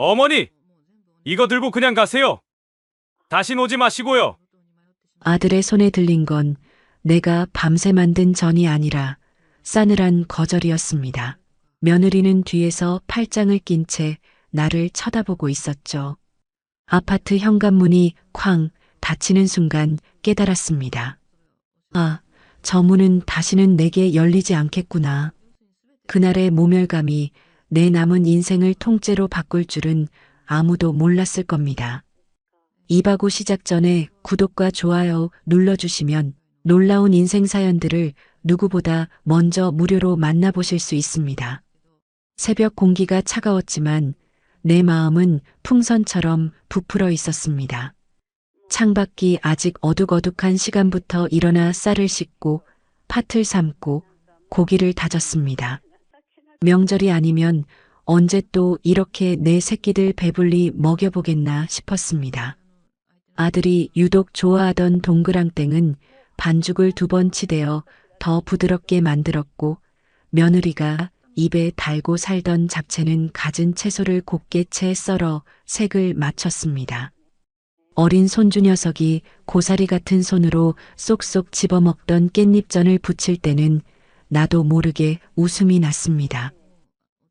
어머니, 이거 들고 그냥 가세요. 다신 오지 마시고요. 아들의 손에 들린 건 내가 밤새 만든 전이 아니라 싸늘한 거절이었습니다. 며느리는 뒤에서 팔짱을 낀 채 나를 쳐다보고 있었죠. 아파트 현관문이 쾅 닫히는 순간 깨달았습니다. 아, 저 문은 다시는 내게 열리지 않겠구나. 그날의 모멸감이 내 남은 인생을 통째로 바꿀 줄은 아무도 몰랐을 겁니다. 이바구 시작 전에 구독과 좋아요 눌러주시면 놀라운 인생 사연들을 누구보다 먼저 무료로 만나보실 수 있습니다. 새벽 공기가 차가웠지만 내 마음은 풍선처럼 부풀어 있었습니다. 창밖이 아직 어둑어둑한 시간부터 일어나 쌀을 씻고 팥을 삶고 고기를 다졌습니다. 명절이 아니면 언제 또 이렇게 내 새끼들 배불리 먹여보겠나 싶었습니다. 아들이 유독 좋아하던 동그랑땡은 반죽을 2번 치대어 더 부드럽게 만들었고 며느리가 입에 달고 살던 잡채는 갖은 채소를 곱게 채 썰어 색을 맞췄습니다. 어린 손주 녀석이 고사리 같은 손으로 쏙쏙 집어먹던 깻잎전을 부칠 때는 나도 모르게 웃음이 났습니다.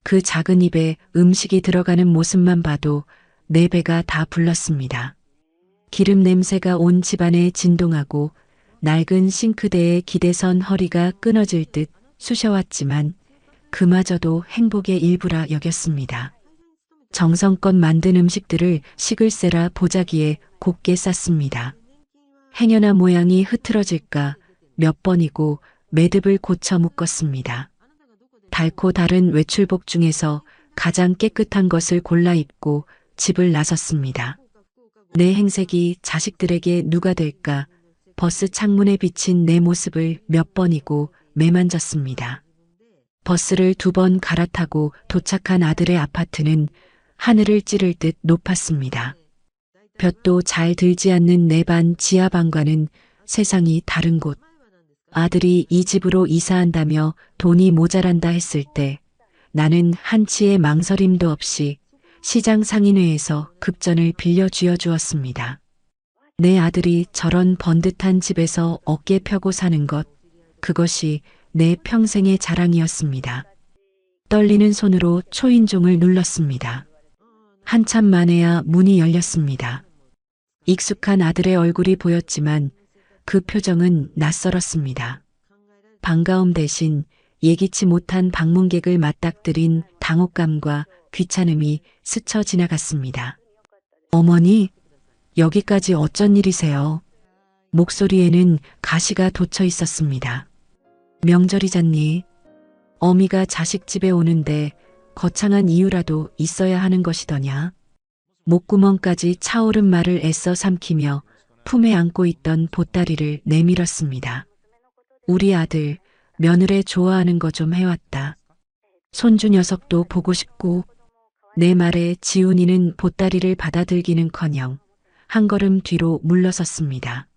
그 작은 입에 음식이 들어가는 모습만 봐도 내 배가 다 불렀습니다. 기름 냄새가 온 집안에 진동하고 낡은 싱크대에 기대선 허리가 끊어질 듯 쑤셔왔지만 그마저도 행복의 일부라 여겼습니다. 정성껏 만든 음식들을 식을세라 보자기에 곱게 쌌습니다. 행여나 모양이 흐트러질까 몇 번이고 매듭을 고쳐 묶었습니다. 달고 다른 외출복 중에서 가장 깨끗한 것을 골라 입고 집을 나섰습니다. 내 행색이 자식들에게 누가 될까 버스 창문에 비친 내 모습을 몇 번이고 매만졌습니다. 버스를 2번 갈아타고 도착한 아들의 아파트는 하늘을 찌를 듯 높았습니다. 볕도 잘 들지 않는 내 반 지하방과는 세상이 다른 곳. 아들이 이 집으로 이사한다며 돈이 모자란다 했을 때 나는 한치의 망설임도 없이 시장 상인회에서 급전을 빌려 쥐어주었습니다. 내 아들이 저런 번듯한 집에서 어깨 펴고 사는 것, 그것이 내 평생의 자랑이었습니다. 떨리는 손으로 초인종을 눌렀습니다. 한참 만에야 문이 열렸습니다. 익숙한 아들의 얼굴이 보였지만 그 표정은 낯설었습니다. 반가움 대신 예기치 못한 방문객을 맞닥뜨린 당혹감과 귀찮음이 스쳐 지나갔습니다. 어머니, 여기까지 어쩐 일이세요? 목소리에는 가시가 돋쳐 있었습니다. 명절이잖니. 어미가 자식 집에 오는데 거창한 이유라도 있어야 하는 것이더냐. 목구멍까지 차오른 말을 애써 삼키며 품에 안고 있던 보따리를 내밀었습니다. 우리 아들, 며느리 좋아하는 거 좀 해왔다. 손주 녀석도 보고 싶고. 내 말에 지훈이는 보따리를 받아들기는커녕 한 걸음 뒤로 물러섰습니다.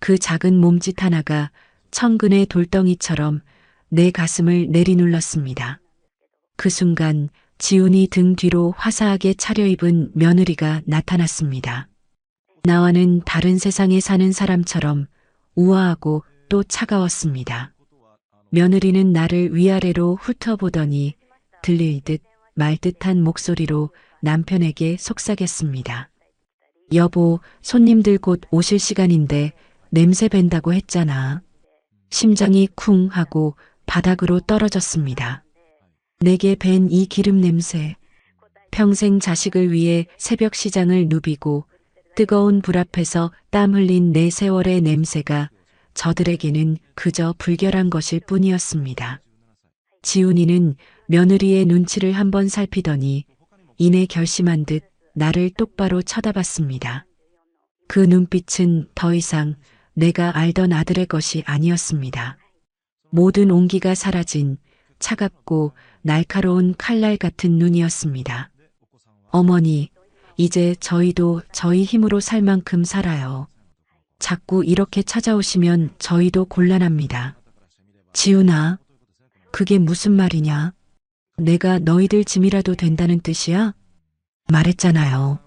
그 작은 몸짓 하나가 천근의 돌덩이처럼 내 가슴을 내리눌렀습니다. 그 순간 지훈이 등 뒤로 화사하게 차려입은 며느리가 나타났습니다. 나와는 다른 세상에 사는 사람처럼 우아하고 또 차가웠습니다. 며느리는 나를 위아래로 훑어보더니 들릴 듯 말 듯한 목소리로 남편에게 속삭였습니다. 여보, 손님들 곧 오실 시간인데 냄새 밴다고 했잖아. 심장이 쿵 하고 바닥으로 떨어졌습니다. 내게 밴 이 기름 냄새. 평생 자식을 위해 새벽 시장을 누비고 뜨거운 불 앞에서 땀 흘린 내 세월의 냄새가 저들에게는 그저 불결한 것일 뿐이었습니다. 지훈이는 며느리의 눈치를 한번 살피더니 이내 결심한 듯 나를 똑바로 쳐다봤습니다. 그 눈빛은 더 이상 내가 알던 아들의 것이 아니었습니다. 모든 온기가 사라진 차갑고 날카로운 칼날 같은 눈이었습니다. 어머니, 이제 저희도 저희 힘으로 살 만큼 살아요. 자꾸 이렇게 찾아오시면 저희도 곤란합니다. 지훈아, 그게 무슨 말이냐? 내가 너희들 짐이라도 된다는 뜻이야? 말했잖아요.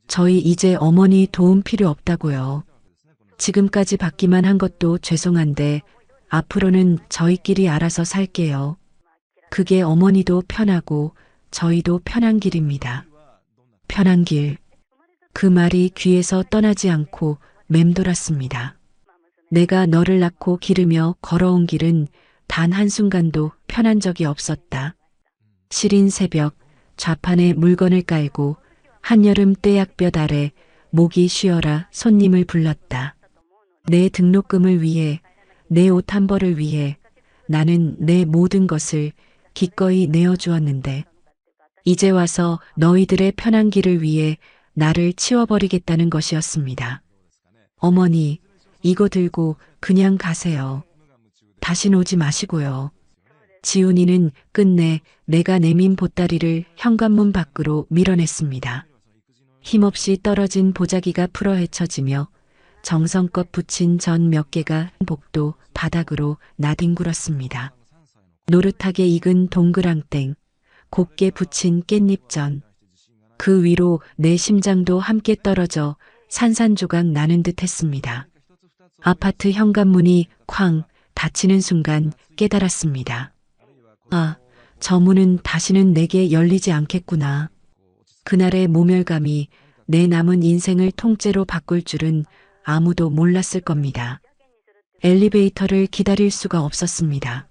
저희 이제 어머니 도움 필요 없다고요. 지금까지 받기만 한 것도 죄송한데 앞으로는 저희끼리 알아서 살게요. 그게 어머니도 편하고 저희도 편한 길입니다. 편한 길. 그 말이 귀에서 떠나지 않고 맴돌았습니다. 내가 너를 낳고 기르며 걸어온 길은 단 한순간도 편한 적이 없었다. 시린 새벽, 좌판에 물건을 깔고 한여름 떼약볕 아래 목이 쉬어라 손님을 불렀다. 내 등록금을 위해, 내 옷 한 벌을 위해 나는 내 모든 것을 기꺼이 내어주었는데 이제 와서 너희들의 편한 길을 위해 나를 치워버리겠다는 것이었습니다. 어머니, 이거 들고 그냥 가세요. 다신 오지 마시고요. 지훈이는 끝내 내가 내민 보따리를 현관문 밖으로 밀어냈습니다. 힘없이 떨어진 보자기가 풀어 헤쳐지며 정성껏 붙인 전 몇 개가 복도 바닥으로 나뒹굴었습니다. 노릇하게 익은 동그랑땡, 곱게 붙인 깻잎전. 그 위로 내 심장도 함께 떨어져 산산조각 나는 듯 했습니다. 아파트 현관문이 쾅 닫히는 순간 깨달았습니다. 아, 저 문은 다시는 내게 열리지 않겠구나. 그날의 모멸감이 내 남은 인생을 통째로 바꿀 줄은 아무도 몰랐을 겁니다. 엘리베이터를 기다릴 수가 없었습니다.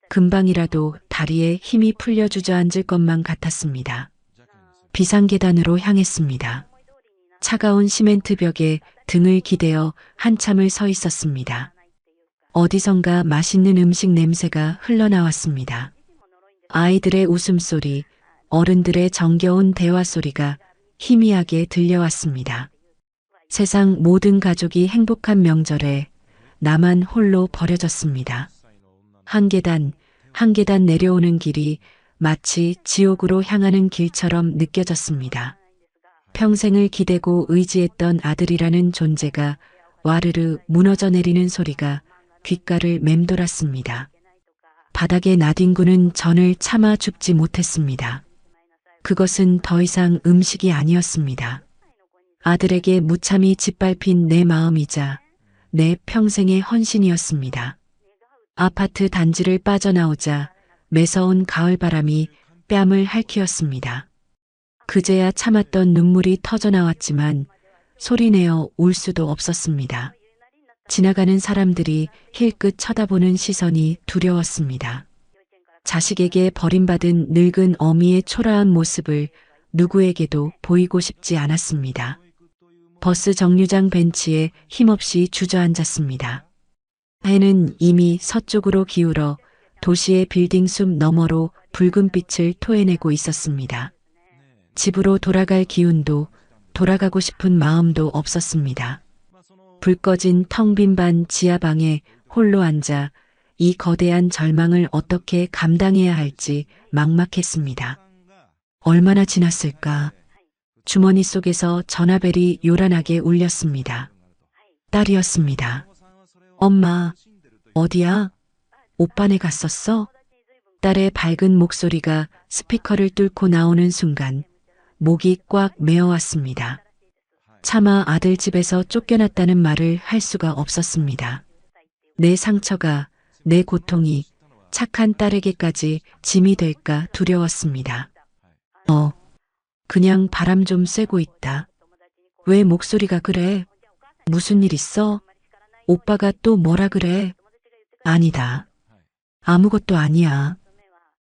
금방이라도 다리에 힘이 풀려 주저앉을 것만 같았습니다. 비상계단으로 향했습니다. 차가운 시멘트 벽에 등을 기대어 한참을 서 있었습니다. 어디선가 맛있는 음식 냄새가 흘러나왔습니다. 아이들의 웃음소리, 어른들의 정겨운 대화 소리가 희미하게 들려왔습니다. 세상 모든 가족이 행복한 명절에 나만 홀로 버려졌습니다. 한 계단, 한 계단 내려오는 길이 마치 지옥으로 향하는 길처럼 느껴졌습니다. 평생을 기대고 의지했던 아들이라는 존재가 와르르 무너져 내리는 소리가 귓가를 맴돌았습니다. 바닥에 나뒹구는 전을 참아 죽지 못했습니다. 그것은 더 이상 음식이 아니었습니다. 아들에게 무참히 짓밟힌 내 마음이자 내 평생의 헌신이었습니다. 아파트 단지를 빠져나오자 매서운 가을바람이 뺨을 핥히었습니다. 그제야 참았던 눈물이 터져나왔지만 소리내어 울 수도 없었습니다. 지나가는 사람들이 힐끗 쳐다보는 시선이 두려웠습니다. 자식에게 버림받은 늙은 어미의 초라한 모습을 누구에게도 보이고 싶지 않았습니다. 버스 정류장 벤치에 힘없이 주저앉았습니다. 해는 이미 서쪽으로 기울어 도시의 빌딩 숲 너머로 붉은 빛을 토해내고 있었습니다. 집으로 돌아갈 기운도 돌아가고 싶은 마음도 없었습니다. 불 꺼진 텅 빈 반 지하방에 홀로 앉아 이 거대한 절망을 어떻게 감당해야 할지 막막했습니다. 얼마나 지났을까? 주머니 속에서 전화벨이 요란하게 울렸습니다. 딸이었습니다. 엄마, 어디야? 오빠네 갔었어? 딸의 밝은 목소리가 스피커를 뚫고 나오는 순간 목이 꽉 메어왔습니다. 차마 아들 집에서 쫓겨났다는 말을 할 수가 없었습니다. 내 상처가, 내 고통이 착한 딸에게까지 짐이 될까 두려웠습니다. 그냥 바람 좀 쐬고 있다. 왜 목소리가 그래? 무슨 일 있어? 오빠가 또 뭐라 그래? 아니다. 아무것도 아니야.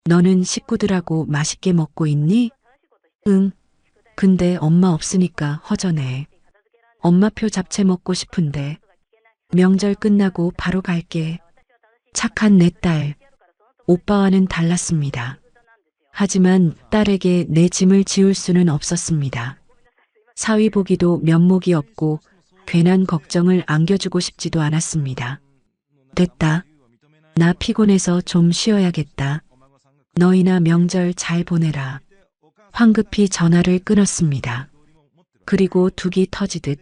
너는 식구들하고 맛있게 먹고 있니? 응. 근데 엄마 없으니까 허전해. 엄마표 잡채 먹고 싶은데. 명절 끝나고 바로 갈게. 착한 내 딸. 오빠와는 달랐습니다. 하지만 딸에게 내 짐을 지울 수는 없었습니다. 사위 보기도 면목이 없고 괜한 걱정을 안겨주고 싶지도 않았습니다. 됐다. 나 피곤해서 좀 쉬어야겠다. 너희나 명절 잘 보내라. 황급히 전화를 끊었습니다. 그리고 둑이 터지듯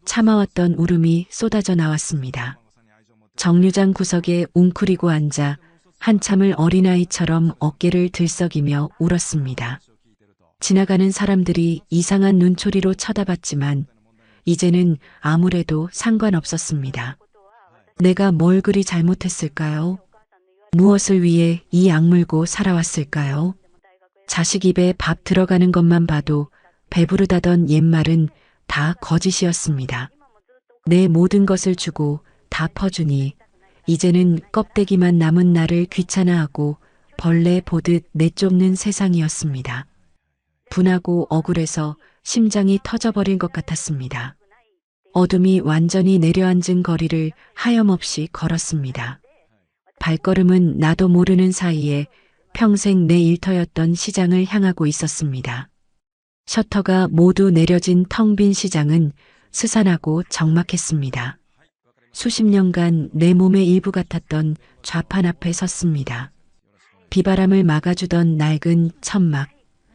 참아왔던 울음이 쏟아져 나왔습니다. 정류장 구석에 웅크리고 앉아 한참을 어린아이처럼 어깨를 들썩이며 울었습니다. 지나가는 사람들이 이상한 눈초리로 쳐다봤지만 이제는 아무래도 상관없었습니다. 내가 뭘 그리 잘못했을까요? 무엇을 위해 이 악물고 살아왔을까요? 자식 입에 밥 들어가는 것만 봐도 배부르다던 옛말은 다 거짓이었습니다. 내 모든 것을 주고 다 퍼주니 이제는 껍데기만 남은 나를 귀찮아하고 벌레 보듯 내쫓는 세상이었습니다. 분하고 억울해서 심장이 터져버릴 것 같았습니다. 어둠이 완전히 내려앉은 거리를 하염없이 걸었습니다. 발걸음은 나도 모르는 사이에 평생 내 일터였던 시장을 향하고 있었습니다. 셔터가 모두 내려진 텅 빈 시장은 스산하고 적막했습니다. 수십 년간 내 몸의 일부 같았던 좌판 앞에 섰습니다. 비바람을 막아주던 낡은 천막,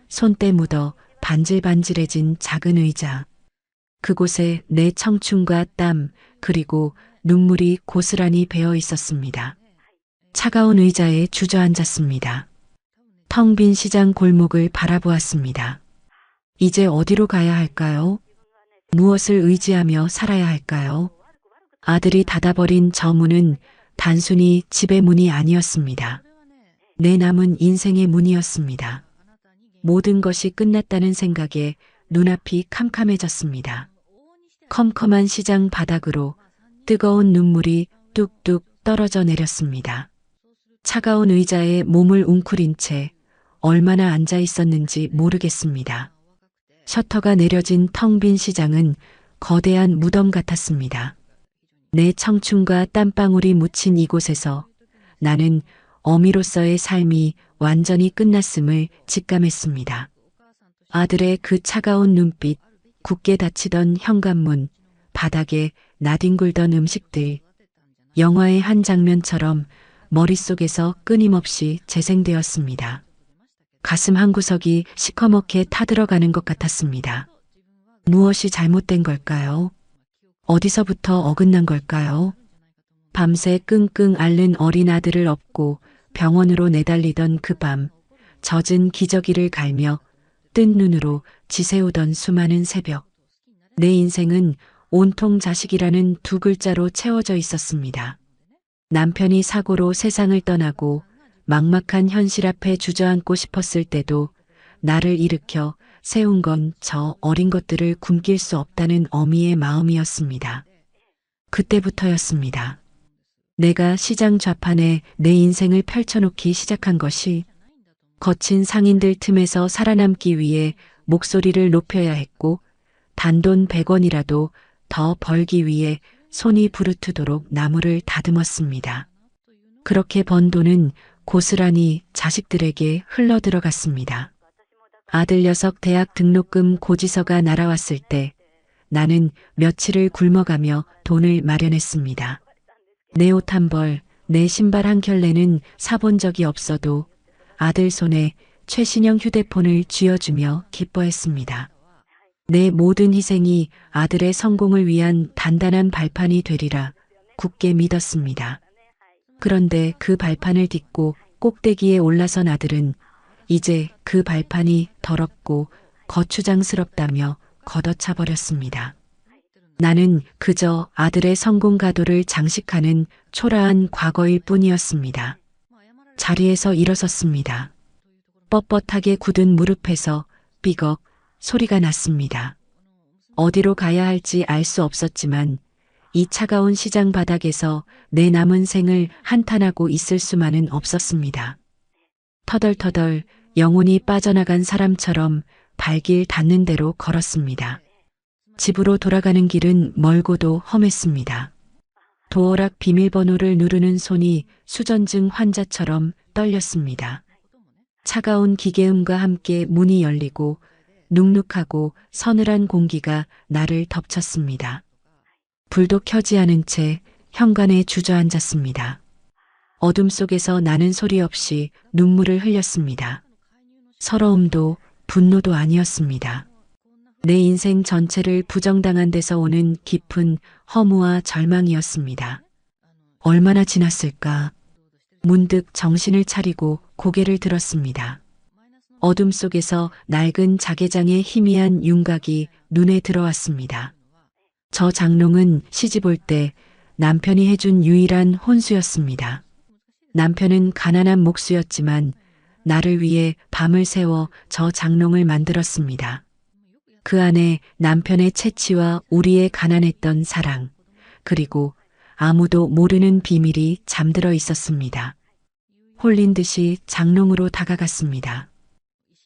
손때 묻어 반질반질해진 작은 의자. 그곳에 내 청춘과 땀 그리고 눈물이 고스란히 배어 있었습니다. 차가운 의자에 주저앉았습니다. 텅 빈 시장 골목을 바라보았습니다. 이제 어디로 가야 할까요? 무엇을 의지하며 살아야 할까요? 아들이 닫아버린 저 문은 단순히 집의 문이 아니었습니다. 내 남은 인생의 문이었습니다. 모든 것이 끝났다는 생각에 눈앞이 캄캄해졌습니다. 컴컴한 시장 바닥으로 뜨거운 눈물이 뚝뚝 떨어져 내렸습니다. 차가운 의자에 몸을 웅크린 채 얼마나 앉아 있었는지 모르겠습니다. 셔터가 내려진 텅 빈 시장은 거대한 무덤 같았습니다. 내 청춘과 땀방울이 묻힌 이곳에서 나는 어미로서의 삶이 완전히 끝났음을 직감했습니다. 아들의 그 차가운 눈빛, 굳게 닫히던 현관문, 바닥에 나뒹굴던 음식들, 영화의 한 장면처럼 머릿속에서 끊임없이 재생되었습니다. 가슴 한구석이 시커멓게 타들어가는 것 같았습니다. 무엇이 잘못된 걸까요? 어디서부터 어긋난 걸까요? 밤새 끙끙 앓는 어린 아들을 업고 병원으로 내달리던 그 밤, 젖은 기저귀를 갈며 뜬 눈으로 지새우던 수많은 새벽. 내 인생은 온통 자식이라는 두 글자로 채워져 있었습니다. 남편이 사고로 세상을 떠나고 막막한 현실 앞에 주저앉고 싶었을 때도 나를 일으켜 세운 건 저 어린 것들을 굶길 수 없다는 어미의 마음이었습니다. 그때부터였습니다. 내가 시장 좌판에 내 인생을 펼쳐놓기 시작한 것이 거친 상인들 틈에서 살아남기 위해 목소리를 높여야 했고 단돈 100원이라도 더 벌기 위해 손이 부르트도록 나무를 다듬었습니다. 그렇게 번 돈은 고스란히 자식들에게 흘러들어갔습니다. 아들 녀석 대학 등록금 고지서가 날아왔을 때 나는 며칠을 굶어가며 돈을 마련했습니다. 내 옷 한 벌, 내 신발 한 켤레는 사본 적이 없어도 아들 손에 최신형 휴대폰을 쥐어주며 기뻐했습니다. 내 모든 희생이 아들의 성공을 위한 단단한 발판이 되리라 굳게 믿었습니다. 그런데 그 발판을 딛고 꼭대기에 올라선 아들은 이제 그 발판이 더럽고 거추장스럽다며 걷어차 버렸습니다. 나는 그저 아들의 성공 가도를 장식하는 초라한 과거일 뿐이었습니다. 자리에서 일어섰습니다. 뻣뻣하게 굳은 무릎에서 삐걱 소리가 났습니다. 어디로 가야 할지 알 수 없었지만 이 차가운 시장 바닥에서 내 남은 생을 한탄하고 있을 수만은 없었습니다. 터덜터덜 영혼이 빠져나간 사람처럼 발길 닿는 대로 걸었습니다. 집으로 돌아가는 길은 멀고도 험했습니다. 도어락 비밀번호를 누르는 손이 수전증 환자처럼 떨렸습니다. 차가운 기계음과 함께 문이 열리고 눅눅하고 서늘한 공기가 나를 덮쳤습니다. 불도 켜지 않은 채 현관에 주저앉았습니다. 어둠 속에서 나는 소리 없이 눈물을 흘렸습니다. 서러움도 분노도 아니었습니다. 내 인생 전체를 부정당한 데서 오는 깊은 허무와 절망이었습니다. 얼마나 지났을까? 문득 정신을 차리고 고개를 들었습니다. 어둠 속에서 낡은 자개장의 희미한 윤곽이 눈에 들어왔습니다. 저 장롱은 시집 올 때 남편이 해준 유일한 혼수였습니다. 남편은 가난한 목수였지만 나를 위해 밤을 새워 저 장롱을 만들었습니다. 그 안에 남편의 채취와 우리의 가난했던 사랑, 그리고 아무도 모르는 비밀이 잠들어 있었습니다. 홀린 듯이 장롱으로 다가갔습니다.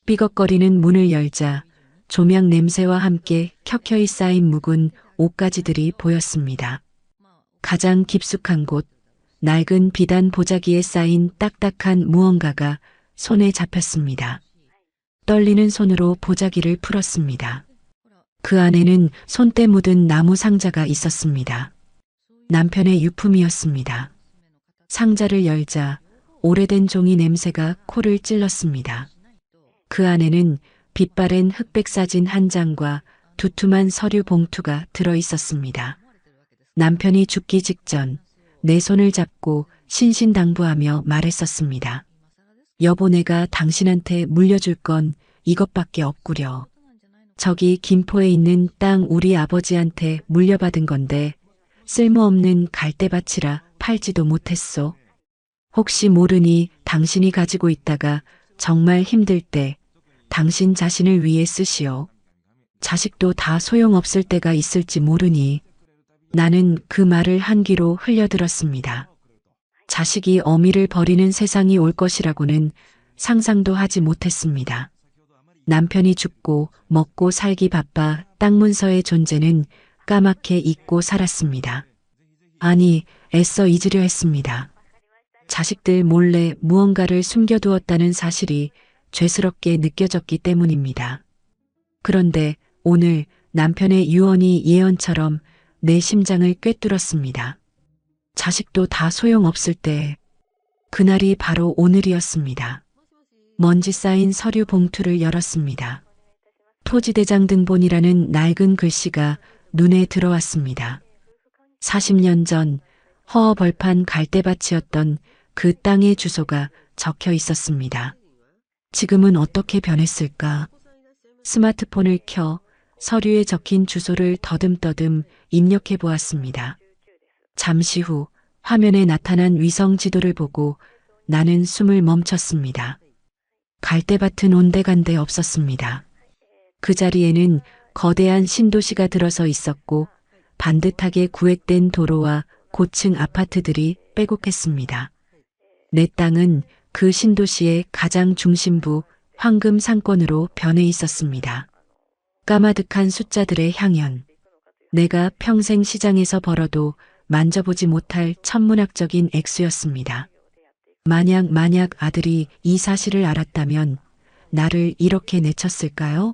삐걱거리는 문을 열자 조명 냄새와 함께 켜켜이 쌓인 묵은 옷가지들이 보였습니다. 가장 깊숙한 곳, 낡은 비단 보자기에 쌓인 딱딱한 무언가가 손에 잡혔습니다. 떨리는 손으로 보자기를 풀었습니다. 그 안에는 손때 묻은 나무 상자가 있었습니다. 남편의 유품이었습니다. 상자를 열자 오래된 종이 냄새가 코를 찔렀습니다. 그 안에는 빛바랜 흑백 사진 한 장과 두툼한 서류 봉투가 들어 있었습니다. 남편이 죽기 직전 내 손을 잡고 신신당부하며 말했었습니다. 여보, 내가 당신한테 물려줄 건 이것밖에 없구려. 저기 김포에 있는 땅 우리 아버지한테 물려받은 건데 쓸모없는 갈대밭이라 팔지도 못했소. 혹시 모르니 당신이 가지고 있다가 정말 힘들 때 당신 자신을 위해 쓰시오. 자식도 다 소용없을 때가 있을지 모르니. 나는 그 말을 한 귀로 흘려들었습니다. 자식이 어미를 버리는 세상이 올 것이라고는 상상도 하지 못했습니다. 남편이 죽고 먹고 살기 바빠 땅 문서의 존재는 까맣게 잊고 살았습니다. 아니, 애써 잊으려 했습니다. 자식들 몰래 무언가를 숨겨두었다는 사실이 죄스럽게 느껴졌기 때문입니다. 그런데 오늘 남편의 유언이 예언처럼 내 심장을 꿰뚫었습니다. 자식도 다 소용없을 때, 그날이 바로 오늘이었습니다. 먼지 쌓인 서류 봉투를 열었습니다. 토지대장 등본이라는 낡은 글씨가 눈에 들어왔습니다. 40년 전 허허벌판 갈대밭이었던 그 땅의 주소가 적혀 있었습니다. 지금은 어떻게 변했을까? 스마트폰을 켜 서류에 적힌 주소를 더듬더듬 입력해 보았습니다. 잠시 후 화면에 나타난 위성 지도를 보고 나는 숨을 멈췄습니다. 갈대밭은 온데간데 없었습니다. 그 자리에는 거대한 신도시가 들어서 있었고 반듯하게 구획된 도로와 고층 아파트들이 빼곡했습니다. 내 땅은 그 신도시의 가장 중심부 황금 상권으로 변해 있었습니다. 까마득한 숫자들의 향연. 내가 평생 시장에서 벌어도 만져보지 못할 천문학적인 액수였습니다. 만약 아들이 이 사실을 알았다면 나를 이렇게 내쳤을까요?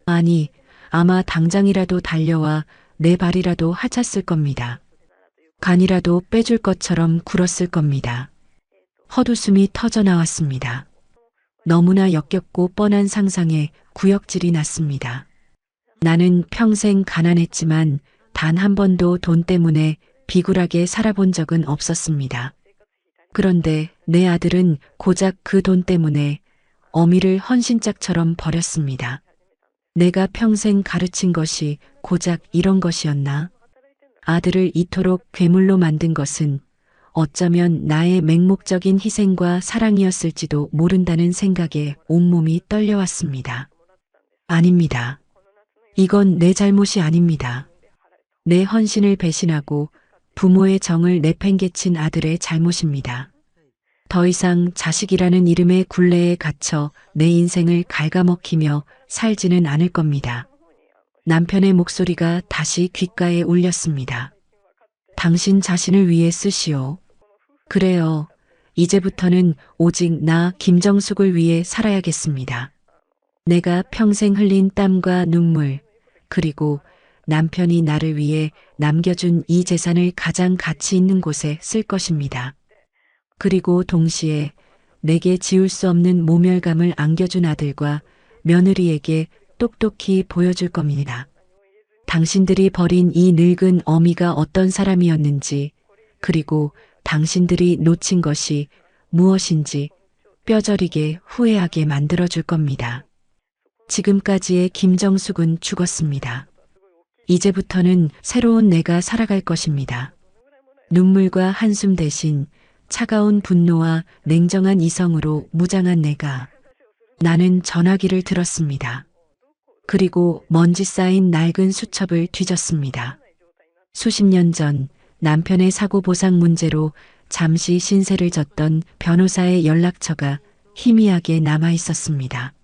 아니, 아마 당장이라도 달려와 내 발이라도 하찼을 겁니다. 간이라도 빼줄 것처럼 굴었을 겁니다. 헛웃음이 터져 나왔습니다. 너무나 역겹고 뻔한 상상에 구역질이 났습니다. 나는 평생 가난했지만 단 한 번도 돈 때문에 비굴하게 살아본 적은 없었습니다. 그런데 내 아들은 고작 그 돈 때문에 어미를 헌신짝처럼 버렸습니다. 내가 평생 가르친 것이 고작 이런 것이었나? 아들을 이토록 괴물로 만든 것은 어쩌면 나의 맹목적인 희생과 사랑이었을지도 모른다는 생각에 온몸이 떨려왔습니다. 아닙니다. 이건 내 잘못이 아닙니다. 내 헌신을 배신하고 부모의 정을 내팽개친 아들의 잘못입니다. 더 이상 자식이라는 이름의 굴레에 갇혀 내 인생을 갉아먹히며 살지는 않을 겁니다. 남편의 목소리가 다시 귓가에 울렸습니다. 당신 자신을 위해 쓰시오. 그래요. 이제부터는 오직 나 김정숙을 위해 살아야겠습니다. 내가 평생 흘린 땀과 눈물, 그리고 남편이 나를 위해 남겨준 이 재산을 가장 가치 있는 곳에 쓸 것입니다. 그리고 동시에 내게 지울 수 없는 모멸감을 안겨준 아들과 며느리에게 똑똑히 보여줄 겁니다. 당신들이 버린 이 늙은 어미가 어떤 사람이었는지, 그리고 당신들이 놓친 것이 무엇인지 뼈저리게 후회하게 만들어줄 겁니다. 지금까지의 김정숙은 죽었습니다. 이제부터는 새로운 내가 살아갈 것입니다. 눈물과 한숨 대신 차가운 분노와 냉정한 이성으로 무장한 내가. 나는 전화기를 들었습니다. 그리고 먼지 쌓인 낡은 수첩을 뒤졌습니다. 수십 년 전 남편의 사고 보상 문제로 잠시 신세를 졌던 변호사의 연락처가 희미하게 남아 있었습니다.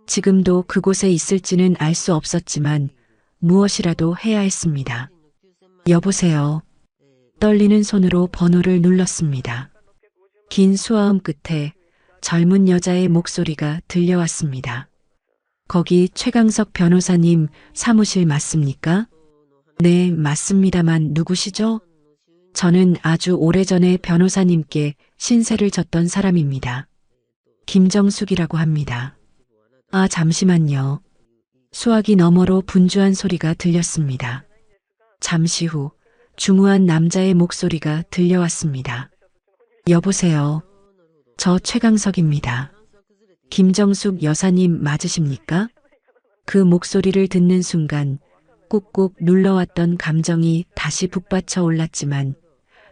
지금도 그곳에 있을지는 알 수 없었지만 무엇이라도 해야 했습니다. 여보세요. 떨리는 손으로 번호를 눌렀습니다. 긴 수화음 끝에 젊은 여자의 목소리가 들려왔습니다. 거기 최강석 변호사님 사무실 맞습니까? 네, 맞습니다만 누구시죠? 저는 아주 오래전에 변호사님께 신세를 졌던 사람입니다. 김정숙이라고 합니다. 아, 잠시만요. 수화기 너머로 분주한 소리가 들렸습니다. 잠시 후 중후한 남자의 목소리가 들려왔습니다. 여보세요. 저 최강석입니다. 김정숙 여사님 맞으십니까? 그 목소리를 듣는 순간 꾹꾹 눌러왔던 감정이 다시 북받쳐 올랐지만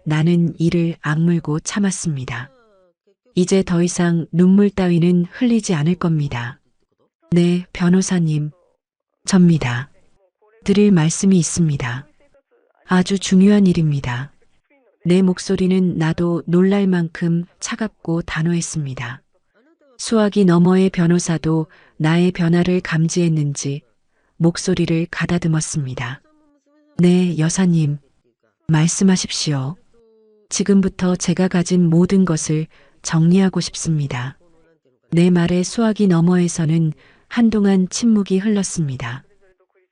나는 이를 악물고 참았습니다. 이제 더 이상 눈물 따위는 흘리지 않을 겁니다. 네, 변호사님. 접니다. 드릴 말씀이 있습니다. 아주 중요한 일입니다. 내 목소리는 나도 놀랄 만큼 차갑고 단호했습니다. 수화기 너머의 변호사도 나의 변화를 감지했는지 목소리를 가다듬었습니다. 네, 여사님. 말씀하십시오. 지금부터 제가 가진 모든 것을 정리하고 싶습니다. 내 말의 수화기 너머에서는 한동안 침묵이 흘렀습니다.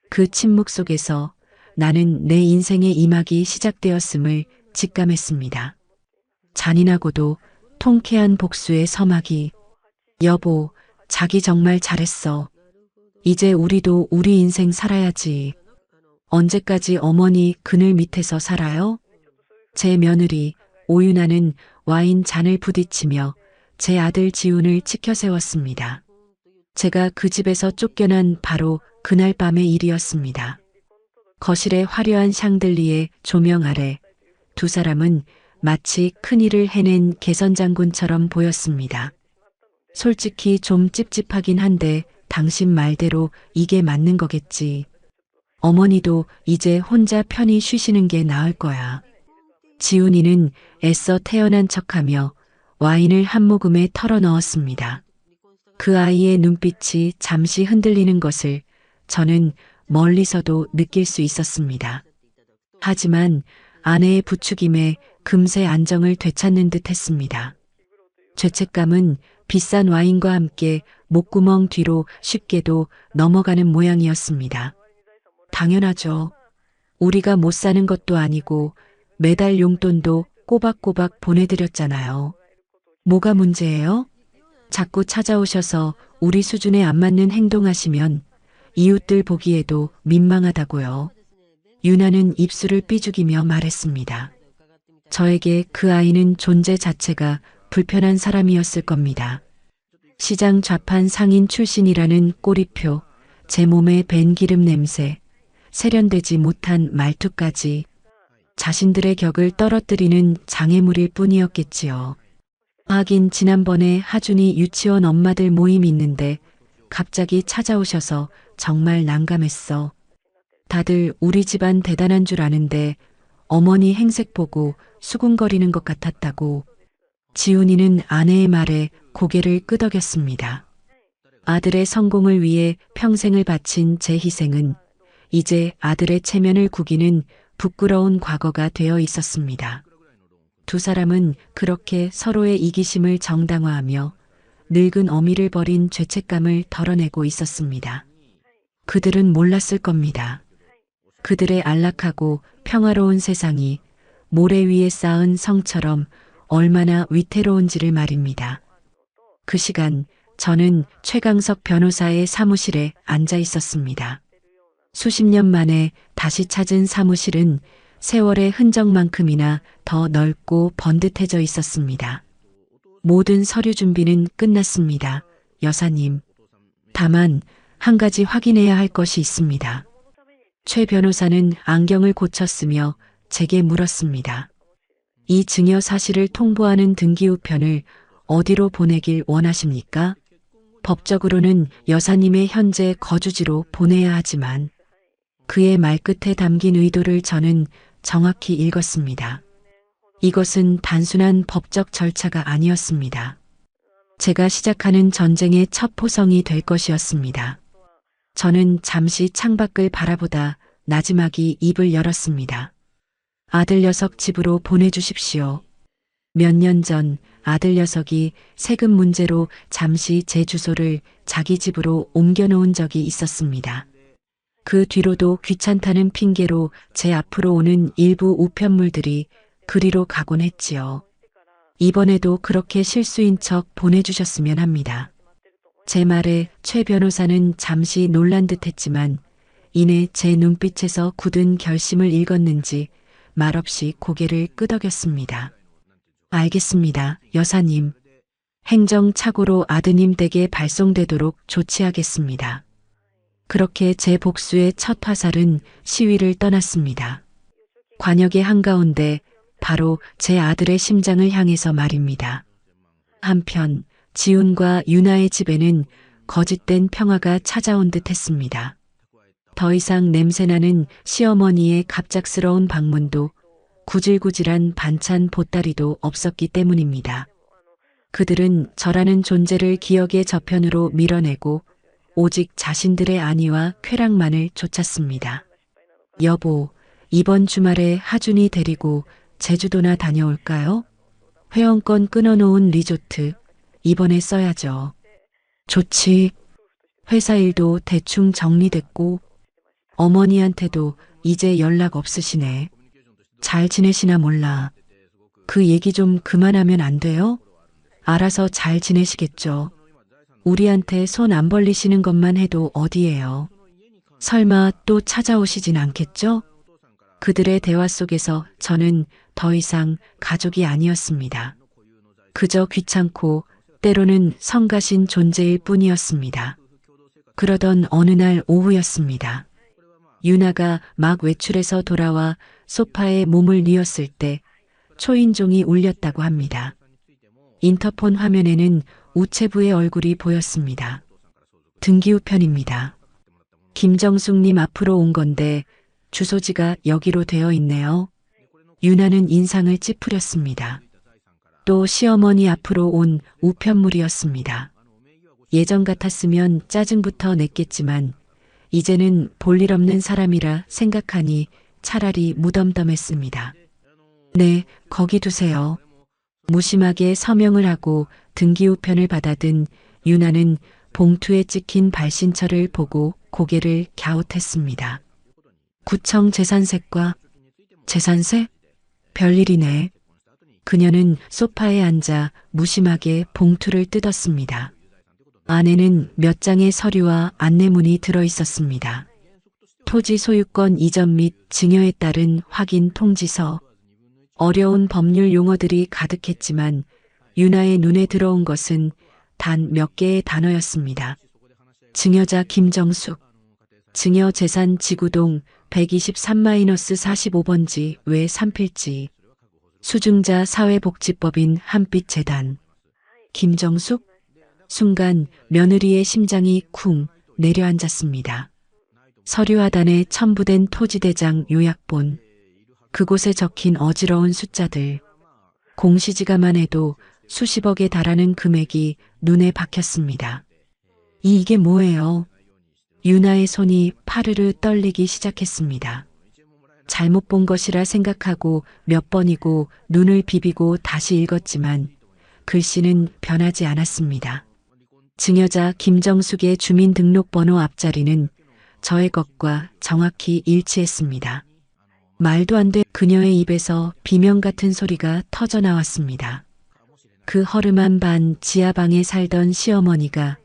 그 침묵 속에서 나는 내 인생의 이막이 시작되었음을 직감했습니다. 잔인하고도 통쾌한 복수의 서막이. 여보, 자기 정말 잘했어. 이제 우리도 우리 인생 살아야지. 언제까지 어머니 그늘 밑에서 살아요? 제 며느리 오윤아는 와인 잔을 부딪히며 제 아들 지훈을 치켜 세웠습니다. 제가 그 집에서 쫓겨난 바로 그날 밤의 일이었습니다. 거실의 화려한 샹들리에 조명 아래 두 사람은 마치 큰일을 해낸 개선장군처럼 보였습니다. 솔직히 좀 찝찝하긴 한데 당신 말대로 이게 맞는 거겠지. 어머니도 이제 혼자 편히 쉬시는 게 나을 거야. 지훈이는 애써 태연한 척하며 와인을 한 모금에 털어 넣었습니다. 그 아이의 눈빛이 잠시 흔들리는 것을 저는 멀리서도 느낄 수 있었습니다. 하지만 아내의 부추김에 금세 안정을 되찾는 듯 했습니다. 죄책감은 비싼 와인과 함께 목구멍 뒤로 쉽게도 넘어가는 모양이었습니다. 당연하죠. 우리가 못 사는 것도 아니고 매달 용돈도 꼬박꼬박 보내드렸잖아요. 뭐가 문제예요? 자꾸 찾아오셔서 우리 수준에 안 맞는 행동하시면 이웃들 보기에도 민망하다고요. 유나는 입술을 삐죽이며 말했습니다. 저에게 그 아이는 존재 자체가 불편한 사람이었을 겁니다. 시장 좌판 상인 출신이라는 꼬리표, 제 몸에 밴 기름 냄새, 세련되지 못한 말투까지 자신들의 격을 떨어뜨리는 장애물일 뿐이었겠지요. 하긴 지난번에 하준이 유치원 엄마들 모임 있는데 갑자기 찾아오셔서 정말 난감했어. 다들 우리 집안 대단한 줄 아는데 어머니 행색 보고 수군거리는 것 같았다고. 지훈이는 아내의 말에 고개를 끄덕였습니다. 아들의 성공을 위해 평생을 바친 제 희생은 이제 아들의 체면을 구기는 부끄러운 과거가 되어 있었습니다. 두 사람은 그렇게 서로의 이기심을 정당화하며 늙은 어미를 버린 죄책감을 덜어내고 있었습니다. 그들은 몰랐을 겁니다. 그들의 안락하고 평화로운 세상이 모래 위에 쌓은 성처럼 얼마나 위태로운지를 말입니다. 그 시간 저는 최강석 변호사의 사무실에 앉아 있었습니다. 수십 년 만에 다시 찾은 사무실은 세월의 흔적만큼이나 더 넓고 번듯해져 있었습니다. 모든 서류 준비는 끝났습니다. 여사님. 다만 한 가지 확인해야 할 것이 있습니다. 최 변호사는 안경을 고쳤으며 제게 물었습니다. 이 증여 사실을 통보하는 등기우편을 어디로 보내길 원하십니까? 법적으로는 여사님의 현재 거주지로 보내야 하지만 그의 말끝에 담긴 의도를 저는 정확히 읽었습니다. 이것은 단순한 법적 절차가 아니었습니다. 제가 시작하는 전쟁의 첫 포성이 될 것이었습니다. 저는 잠시 창밖을 바라보다 나지막이 입을 열었습니다. 아들 녀석 집으로 보내주십시오. 몇 년 전 아들 녀석이 세금 문제로 잠시 제 주소를 자기 집으로 옮겨놓은 적이 있었습니다. 그 뒤로도 귀찮다는 핑계로 제 앞으로 오는 일부 우편물들이 그리로 가곤 했지요. 이번에도 그렇게 실수인 척 보내주셨으면 합니다. 제 말에 최 변호사는 잠시 놀란 듯 했지만 이내 제 눈빛에서 굳은 결심을 읽었는지 말없이 고개를 끄덕였습니다. 알겠습니다, 여사님. 행정착오로 아드님 댁에 발송되도록 조치하겠습니다. 그렇게 제 복수의 첫 화살은 시위를 떠났습니다. 관역의 한가운데 바로 제 아들의 심장을 향해서 말입니다. 한편 지훈과 유나의 집에는 거짓된 평화가 찾아온 듯 했습니다. 더 이상 냄새나는 시어머니의 갑작스러운 방문도 구질구질한 반찬 보따리도 없었기 때문입니다. 그들은 저라는 존재를 기억의 저편으로 밀어내고 오직 자신들의 안위와 쾌락만을 쫓았습니다. 여보, 이번 주말에 하준이 데리고 제주도나 다녀올까요? 회원권 끊어놓은 리조트, 이번에 써야죠. 좋지. 회사 일도 대충 정리됐고 어머니한테도 이제 연락 없으시네. 잘 지내시나 몰라. 그 얘기 좀 그만하면 안 돼요? 알아서 잘 지내시겠죠. 우리한테 손 안 벌리시는 것만 해도 어디예요. 설마 또 찾아오시진 않겠죠? 그들의 대화 속에서 저는 더 이상 가족이 아니었습니다. 그저 귀찮고 때로는 성가신 존재일 뿐이었습니다. 그러던 어느 날 오후였습니다. 유나가 막 외출해서 돌아와 소파에 몸을 뉘었을 때 초인종이 울렸다고 합니다. 인터폰 화면에는 우체부의 얼굴이 보였습니다. 등기우편입니다. 김정숙님 앞으로 온 건데 주소지가 여기로 되어 있네요. 유나는 인상을 찌푸렸습니다. 또 시어머니 앞으로 온 우편물이었습니다. 예전 같았으면 짜증부터 냈겠지만 이제는 볼일 없는 사람이라 생각하니 차라리 무덤덤했습니다. 네, 거기 두세요. 무심하게 서명을 하고 등기우편을 받아든 유나는 봉투에 찍힌 발신처를 보고 고개를 갸웃했습니다. 구청 재산세과 재산세? 별일이네. 그녀는 소파에 앉아 무심하게 봉투를 뜯었습니다. 안에는 몇 장의 서류와 안내문이 들어 있었습니다. 토지 소유권 이전 및 증여에 따른 확인 통지서. 어려운 법률 용어들이 가득했지만 유나의 눈에 들어온 것은 단 몇 개의 단어였습니다. 증여자 김정숙, 증여재산 지구동 123-45번지 외 3필지, 수증자 사회복지법인 한빛재단. 김정숙? 순간 며느리의 심장이 쿵 내려앉았습니다. 서류 하단에 첨부된 토지대장 요약본, 그곳에 적힌 어지러운 숫자들, 공시지가만 해도 수십억에 달하는 금액이 눈에 박혔습니다. 이게 뭐예요? 유나의 손이 파르르 떨리기 시작했습니다. 잘못 본 것이라 생각하고 몇 번이고 눈을 비비고 다시 읽었지만 글씨는 변하지 않았습니다. 증여자 김정숙의 주민등록번호 앞자리는 저의 것과 정확히 일치했습니다. 말도 안 돼. 그녀의 입에서 비명 같은 소리가 터져 나왔습니다. 그 허름한 반 지하방에 살던 시어머니가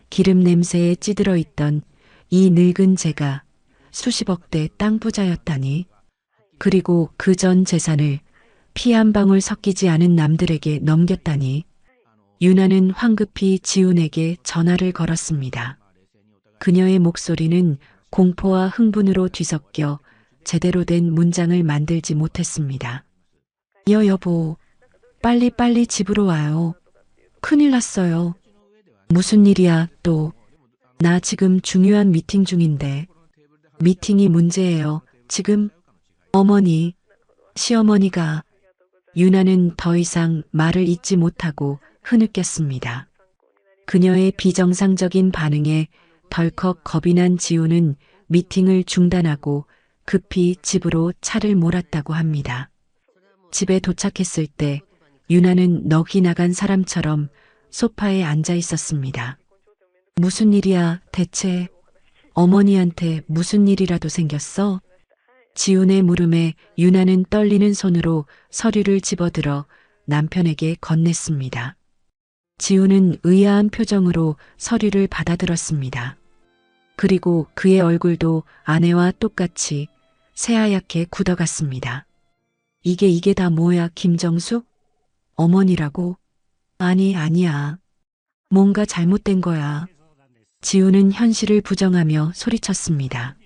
기름 냄새에 찌들어 있던 이 늙은 제가 수십억대 땅 부자였다니. 그리고 그 전 재산을 피 한 방울 섞이지 않은 남들에게 넘겼다니. 유나는 황급히 지훈에게 전화를 걸었습니다. 그녀의 목소리는 공포와 흥분으로 뒤섞여 제대로 된 문장을 만들지 못했습니다. 여보, 빨리 집으로 와요. 큰일 났어요. 무슨 일이야, 또. 나 지금 중요한 미팅 중인데. 미팅이 문제예요. 지금 어머니, 시어머니가. 유나는 더 이상 말을 잇지 못하고 흐느꼈습니다. 그녀의 비정상적인 반응에 덜컥 겁이 난 지우는 미팅을 중단하고 급히 집으로 차를 몰았다고 합니다. 집에 도착했을 때 유나는 넋이 나간 사람처럼 소파에 앉아 있었습니다. 무슨 일이야, 대체? 어머니한테 무슨 일이라도 생겼어? 지훈의 물음에 유나는 떨리는 손으로 서류를 집어들어 남편에게 건넸습니다. 지훈은 의아한 표정으로 서류를 받아들었습니다. 그리고 그의 얼굴도 아내와 똑같이 새하얗게 굳어갔습니다. 이게 다 뭐야, 김정숙? 어머니라고? 아니야. 뭔가 잘못된 거야. 지훈은 현실을 부정하며 소리쳤습니다.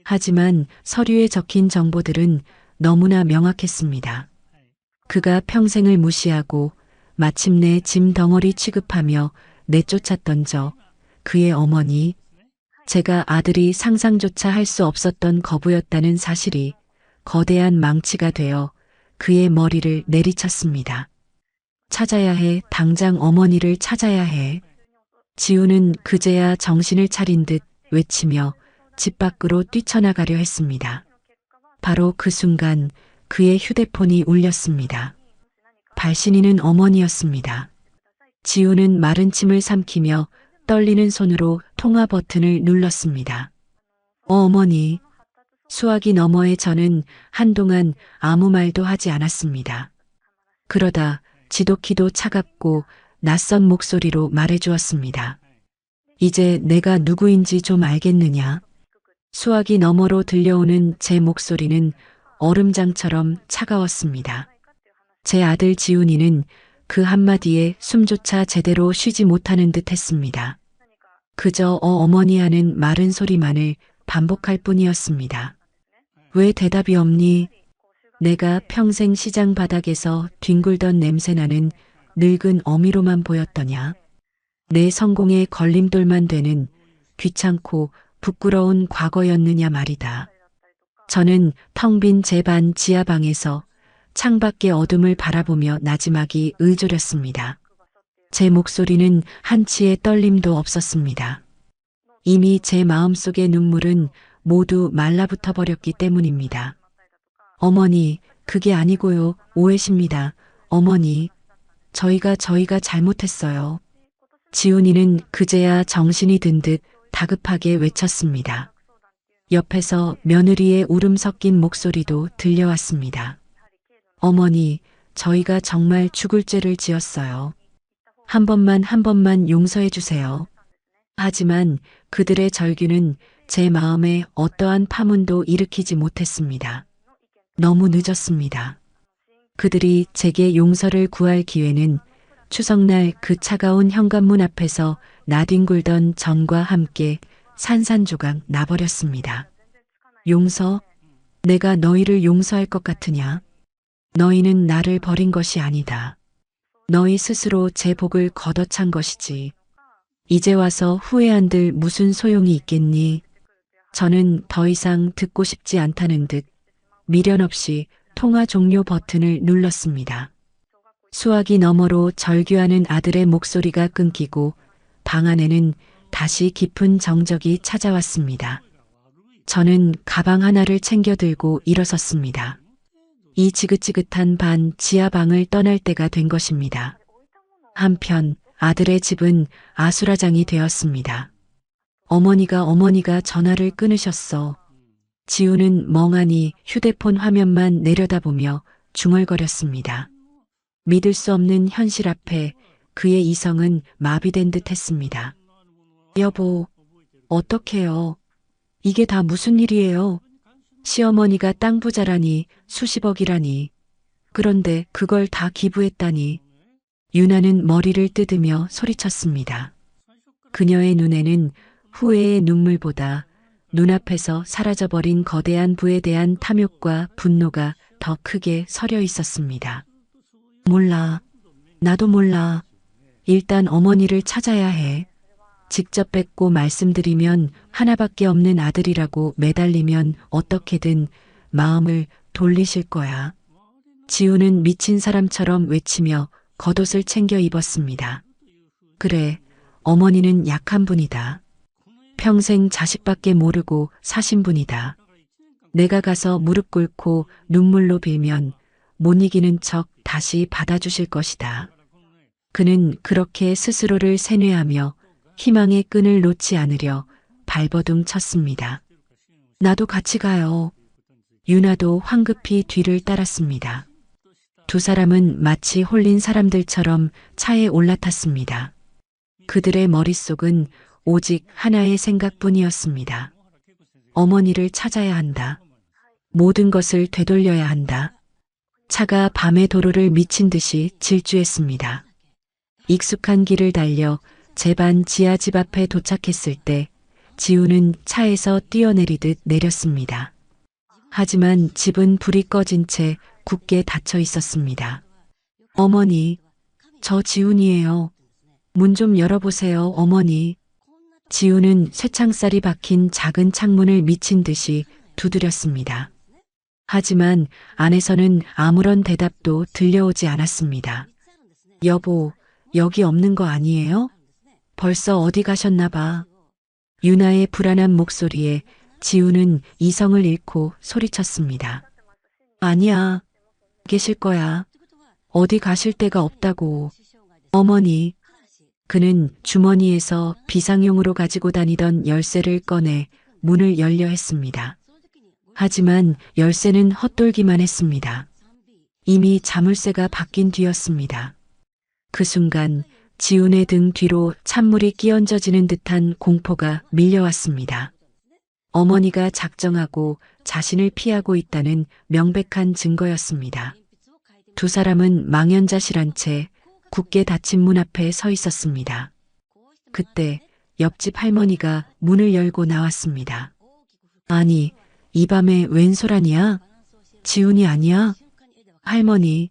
하지만 서류에 적힌 정보들은 너무나 명확했습니다. 그가 평생을 무시하고 마침내 짐 덩어리 취급하며 내쫓았던 그의 어머니, 제가 아들이 상상조차 할 수 없었던 거부였다는 사실이 거대한 망치가 되어 그의 머리를 내리쳤습니다. 찾아야 해, 당장 어머니를 찾아야 해. 지우는 그제야 정신을 차린 듯 외치며 집 밖으로 뛰쳐나가려 했습니다. 바로 그 순간 그의 휴대폰이 울렸습니다. 발신인은 어머니였습니다. 지우는 마른 침을 삼키며 떨리는 손으로 통화 버튼을 눌렀습니다. 어머니. 수화기 너머의 저는 한동안 아무 말도 하지 않았습니다. 그러다 지독히도 차갑고 낯선 목소리로 말해주었습니다. 이제 내가 누구인지 좀 알겠느냐? 수화기 너머로 들려오는 제 목소리는 얼음장처럼 차가웠습니다. 제 아들 지훈이는 그 한마디에 숨조차 제대로 쉬지 못하는 듯 했습니다. 그저 어머니 하는 마른 소리만을 반복할 뿐이었습니다. 왜 대답이 없니? 내가 평생 시장 바닥에서 뒹굴던 냄새나는 늙은 어미로만 보였더냐? 내 성공의 걸림돌만 되는 귀찮고 부끄러운 과거였느냐 말이다. 저는 텅 빈 제 반 지하방에서 창밖의 어둠을 바라보며 나지막이 의졸였습니다. 제 목소리는 한치의 떨림도 없었습니다. 이미 제 마음속의 눈물은 모두 말라붙어 버렸기 때문입니다. 어머니, 그게 아니고요. 오해십니다. 어머니, 저희가 잘못했어요. 지훈이는 그제야 정신이 든 듯 다급하게 외쳤습니다. 옆에서 며느리의 울음 섞인 목소리도 들려왔습니다. 어머니, 저희가 정말 죽을 죄를 지었어요. 한 번만 용서해 주세요. 하지만 그들의 절규는 제 마음에 어떠한 파문도 일으키지 못했습니다. 너무 늦었습니다. 그들이 제게 용서를 구할 기회는 추석날 그 차가운 현관문 앞에서 나뒹굴던 전과 함께 산산조각 나버렸습니다. 용서? 내가 너희를 용서할 것 같으냐? 너희는 나를 버린 것이 아니다. 너희 스스로 제 복을 걷어찬 것이지. 이제 와서 후회한들 무슨 소용이 있겠니? 저는 더 이상 듣고 싶지 않다는 듯 미련 없이 통화 종료 버튼을 눌렀습니다. 수화기 너머로 절규하는 아들의 목소리가 끊기고 방 안에는 다시 깊은 정적이 찾아왔습니다. 저는 가방 하나를 챙겨 들고 일어섰습니다. 이 지긋지긋한 반 지하방을 떠날 때가 된 것입니다. 한편 아들의 집은 아수라장이 되었습니다. 어머니가 전화를 끊으셨어. 지우는 멍하니 휴대폰 화면만 내려다보며 중얼거렸습니다. 믿을 수 없는 현실 앞에 그의 이성은 마비된 듯 했습니다. 여보, 어떡해요? 이게 다 무슨 일이에요? 시어머니가 땅 부자라니 수십억이라니. 그런데 그걸 다 기부했다니. 유나는 머리를 뜯으며 소리쳤습니다. 그녀의 눈에는 후회의 눈물보다 눈앞에서 사라져버린 거대한 부에 대한 탐욕과 분노가 더 크게 서려 있었습니다. 몰라. 나도 몰라. 일단 어머니를 찾아야 해. 직접 뵙고 말씀드리면 하나밖에 없는 아들이라고 매달리면 어떻게든 마음을 돌리실 거야. 지우는 미친 사람처럼 외치며 겉옷을 챙겨 입었습니다. 그래, 어머니는 약한 분이다. 평생 자식밖에 모르고 사신 분이다. 내가 가서 무릎 꿇고 눈물로 빌면 못 이기는 척 다시 받아주실 것이다. 그는 그렇게 스스로를 세뇌하며 희망의 끈을 놓지 않으려 발버둥 쳤습니다. 나도 같이 가요. 유나도 황급히 뒤를 따랐습니다. 두 사람은 마치 홀린 사람들처럼 차에 올라탔습니다. 그들의 머릿속은 오직 하나의 생각뿐이었습니다. 어머니를 찾아야 한다. 모든 것을 되돌려야 한다. 차가 밤의 도로를 미친 듯이 질주했습니다. 익숙한 길을 달려 제반 지하 집 앞에 도착했을 때 지우는 차에서 뛰어내리듯 내렸습니다. 하지만 집은 불이 꺼진 채 굳게 닫혀 있었습니다. 어머니, 저 지훈이에요. 문 좀 열어보세요, 어머니. 지훈은 쇠창살이 박힌 작은 창문을 미친 듯이 두드렸습니다. 하지만 안에서는 아무런 대답도 들려오지 않았습니다. 여보, 여기 없는 거 아니에요? 벌써 어디 가셨나 봐. 유나의 불안한 목소리에 지우는 이성을 잃고 소리쳤습니다. 아니야, 계실 거야. 어디 가실 데가 없다고. 어머니. 그는 주머니에서 비상용으로 가지고 다니던 열쇠를 꺼내 문을 열려 했습니다. 하지만 열쇠는 헛돌기만 했습니다. 이미 자물쇠가 바뀐 뒤였습니다. 그 순간 지훈의 등 뒤로 찬물이 끼얹어지는 듯한 공포가 밀려왔습니다. 어머니가 작정하고 자신을 피하고 있다는 명백한 증거였습니다. 두 사람은 망연자실한 채 굳게 닫힌 문 앞에 서 있었습니다. 그때 옆집 할머니가 문을 열고 나왔습니다. 아니, 이 밤에 웬 소란이야? 지훈이 아니야? 할머니,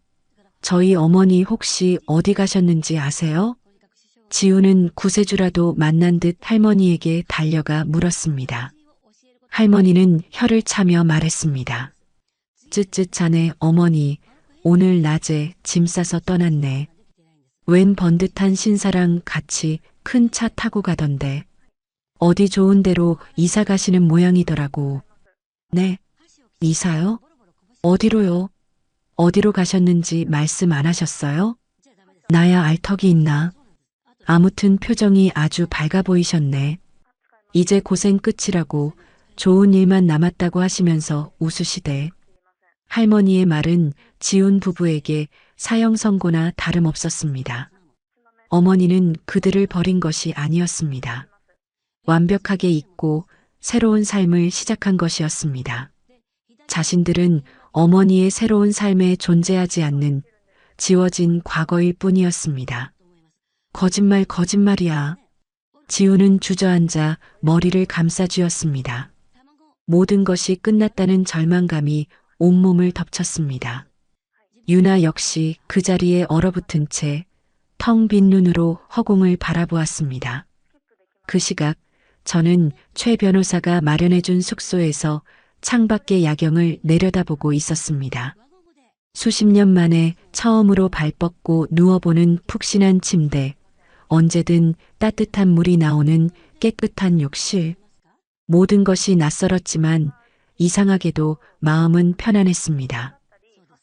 저희 어머니 혹시 어디 가셨는지 아세요? 지훈은 구세주라도 만난 듯 할머니에게 달려가 물었습니다. 할머니는 혀를 차며 말했습니다. 쯧쯧 자네 어머니, 오늘 낮에 짐 싸서 떠났네. 웬 번듯한 신사랑 같이 큰 차 타고 가던데. 어디 좋은 데로 이사 가시는 모양이더라고. 네, 이사요? 어디로요? 어디로 가셨는지 말씀 안 하셨어요? 나야 알 턱이 있나? 아무튼 표정이 아주 밝아 보이셨네. 이제 고생 끝이라고 좋은 일만 남았다고 하시면서 웃으시대. 할머니의 말은 지훈 부부에게 사형 선고나 다름없었습니다. 어머니는 그들을 버린 것이 아니었습니다. 완벽하게 잊고 새로운 삶을 시작한 것이었습니다. 자신들은 어머니의 새로운 삶에 존재하지 않는 지워진 과거일 뿐이었습니다. 거짓말, 거짓말이야. 지훈은 주저앉아 머리를 감싸쥐었습니다. 모든 것이 끝났다는 절망감이 온몸을 덮쳤습니다. 유나 역시 그 자리에 얼어붙은 채 텅 빈 눈으로 허공을 바라보았습니다. 그 시각 저는 최 변호사가 마련해준 숙소에서 창밖의 야경을 내려다보고 있었습니다. 수십 년 만에 처음으로 발 뻗고 누워보는 푹신한 침대, 언제든 따뜻한 물이 나오는 깨끗한 욕실. 모든 것이 낯설었지만 이상하게도 마음은 편안했습니다.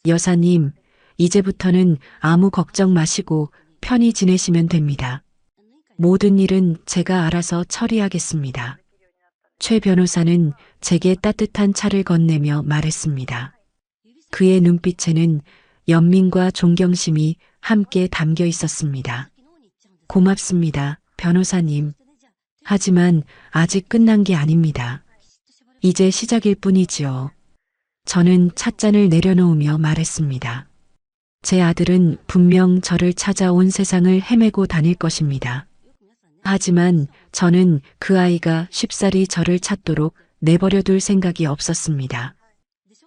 여사님, 이제부터는 아무 걱정 마시고 편히 지내시면 됩니다. 모든 일은 제가 알아서 처리하겠습니다. 최 변호사는 제게 따뜻한 차를 건네며 말했습니다. 그의 눈빛에는 연민과 존경심이 함께 담겨 있었습니다. 고맙습니다, 변호사님. 하지만 아직 끝난 게 아닙니다. 이제 시작일 뿐이지요. 저는 찻잔을 내려놓으며 말했습니다. 제 아들은 분명 저를 찾아 온 세상을 헤매고 다닐 것입니다. 하지만 저는 그 아이가 쉽사리 저를 찾도록 내버려 둘 생각이 없었습니다.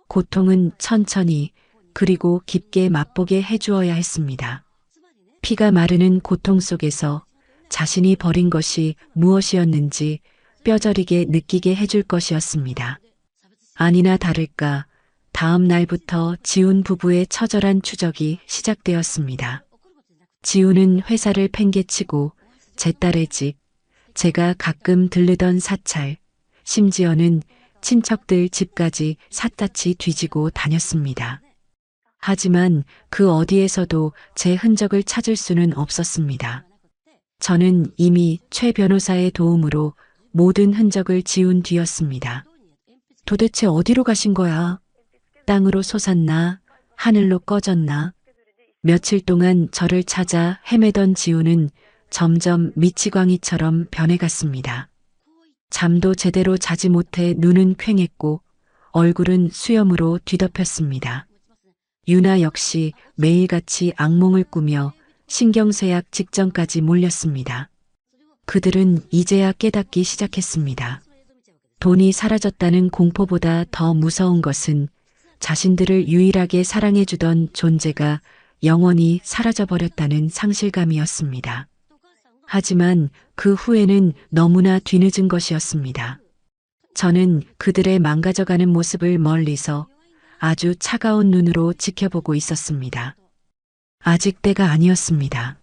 고통은 천천히 그리고 깊게 맛보게 해주어야 했습니다. 피가 마르는 고통 속에서 자신이 버린 것이 무엇이었는지 뼈저리게 느끼게 해줄 것이었습니다. 아니나 다를까 다음 날부터 지훈 부부의 처절한 추적이 시작되었습니다. 지훈은 회사를 팽개치고 제 딸의 집, 제가 가끔 들르던 사찰, 심지어는 친척들 집까지 샅샅이 뒤지고 다녔습니다. 하지만 그 어디에서도 제 흔적을 찾을 수는 없었습니다. 저는 이미 최 변호사의 도움으로 모든 흔적을 지운 뒤였습니다. 도대체 어디로 가신 거야? 땅으로 솟았나? 하늘로 꺼졌나? 며칠 동안 저를 찾아 헤매던 지훈은 점점 미치광이처럼 변해갔습니다. 잠도 제대로 자지 못해 눈은 퀭했고 얼굴은 수염으로 뒤덮였습니다. 유나 역시 매일같이 악몽을 꾸며 신경쇠약 직전까지 몰렸습니다. 그들은 이제야 깨닫기 시작했습니다. 돈이 사라졌다는 공포보다 더 무서운 것은 자신들을 유일하게 사랑해주던 존재가 영원히 사라져버렸다는 상실감이었습니다. 하지만 그 후에는 너무나 뒤늦은 것이었습니다. 저는 그들의 망가져가는 모습을 멀리서 아주 차가운 눈으로 지켜보고 있었습니다. 아직 때가 아니었습니다.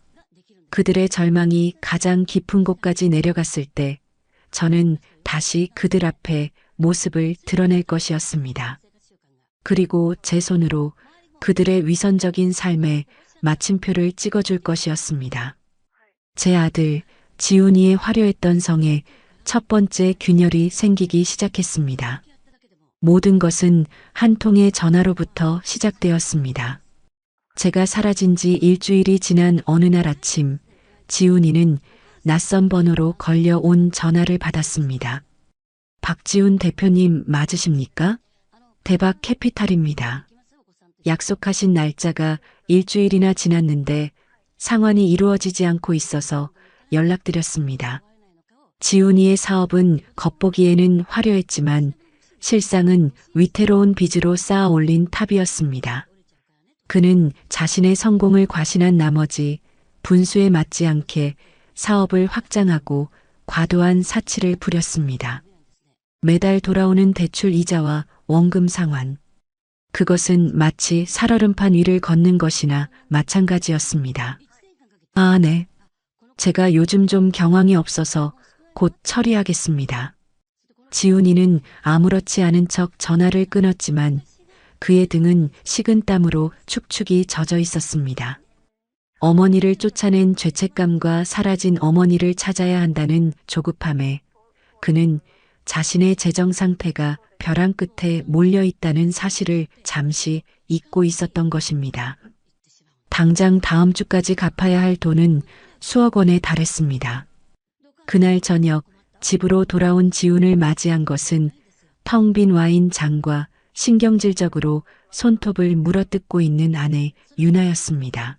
그들의 절망이 가장 깊은 곳까지 내려갔을 때 저는 다시 그들 앞에 모습을 드러낼 것이었습니다. 그리고 제 손으로 그들의 위선적인 삶에 마침표를 찍어줄 것이었습니다. 제 아들 지훈이의 화려했던 성에 첫 번째 균열이 생기기 시작했습니다. 모든 것은 한 통의 전화로부터 시작되었습니다. 제가 사라진 지 일주일이 지난 어느 날 아침, 지훈이는 낯선 번호로 걸려온 전화를 받았습니다. 박지훈 대표님 맞으십니까? 대박 캐피탈입니다. 약속하신 날짜가 일주일이나 지났는데 상환이 이루어지지 않고 있어서 연락드렸습니다. 지훈이의 사업은 겉보기에는 화려했지만 실상은 위태로운 빚으로 쌓아 올린 탑이었습니다. 그는 자신의 성공을 과신한 나머지 분수에 맞지 않게 사업을 확장하고 과도한 사치를 부렸습니다. 매달 돌아오는 대출 이자와 원금 상환. 그것은 마치 살얼음판 위를 걷는 것이나 마찬가지였습니다. 아, 네. 제가 요즘 좀 경황이 없어서 곧 처리하겠습니다. 지훈이는 아무렇지 않은 척 전화를 끊었지만 그의 등은 식은땀으로 축축이 젖어 있었습니다. 어머니를 쫓아낸 죄책감과 사라진 어머니를 찾아야 한다는 조급함에 그는 자신의 재정 상태가 벼랑 끝에 몰려 있다는 사실을 잠시 잊고 있었던 것입니다. 당장 다음 주까지 갚아야 할 돈은 수억 원에 달했습니다. 그날 저녁 집으로 돌아온 지훈을 맞이한 것은 텅 빈 와인 잔과 신경질적으로 손톱을 물어뜯고 있는 아내 유나였습니다.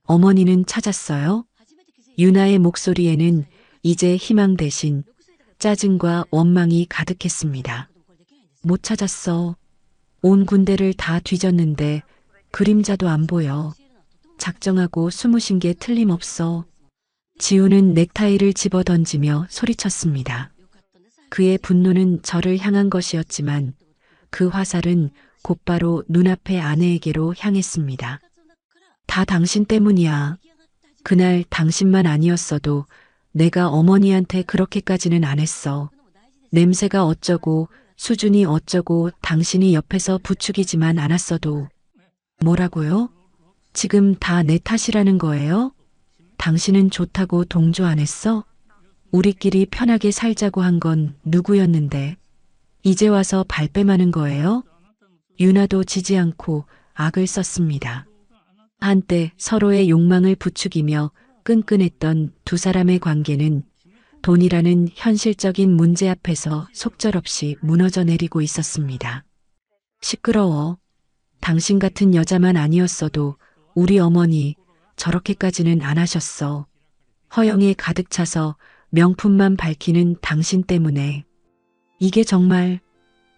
어머니는 찾았어요? 유나의 목소리에는 이제 희망 대신 짜증과 원망이 가득했습니다. 못 찾았어. 온 군대를 다 뒤졌는데 그림자도 안 보여. 작정하고 숨으신 게 틀림없어. 지훈은 넥타이를 집어 던지며 소리쳤습니다. 그의 분노는 저를 향한 것이었지만 그 화살은 곧바로 눈앞의 아내에게로 향했습니다. 다 당신 때문이야. 그날 당신만 아니었어도 내가 어머니한테 그렇게까지는 안 했어. 냄새가 어쩌고 수준이 어쩌고 당신이 옆에서 부추기지만 않았어도. 뭐라고요? 지금 다 내 탓이라는 거예요? 당신은 좋다고 동조 안 했어? 우리끼리 편하게 살자고 한 건 누구였는데 이제 와서 발뺌하는 거예요? 유나도 지지 않고 악을 썼습니다. 한때 서로의 욕망을 부추기며 끈끈했던 두 사람의 관계는 돈이라는 현실적인 문제 앞에서 속절없이 무너져 내리고 있었습니다. 시끄러워. 당신 같은 여자만 아니었어도 우리 어머니 저렇게까지는 안 하셨어. 허영에 가득 차서 명품만 밝히는 당신 때문에. 이게 정말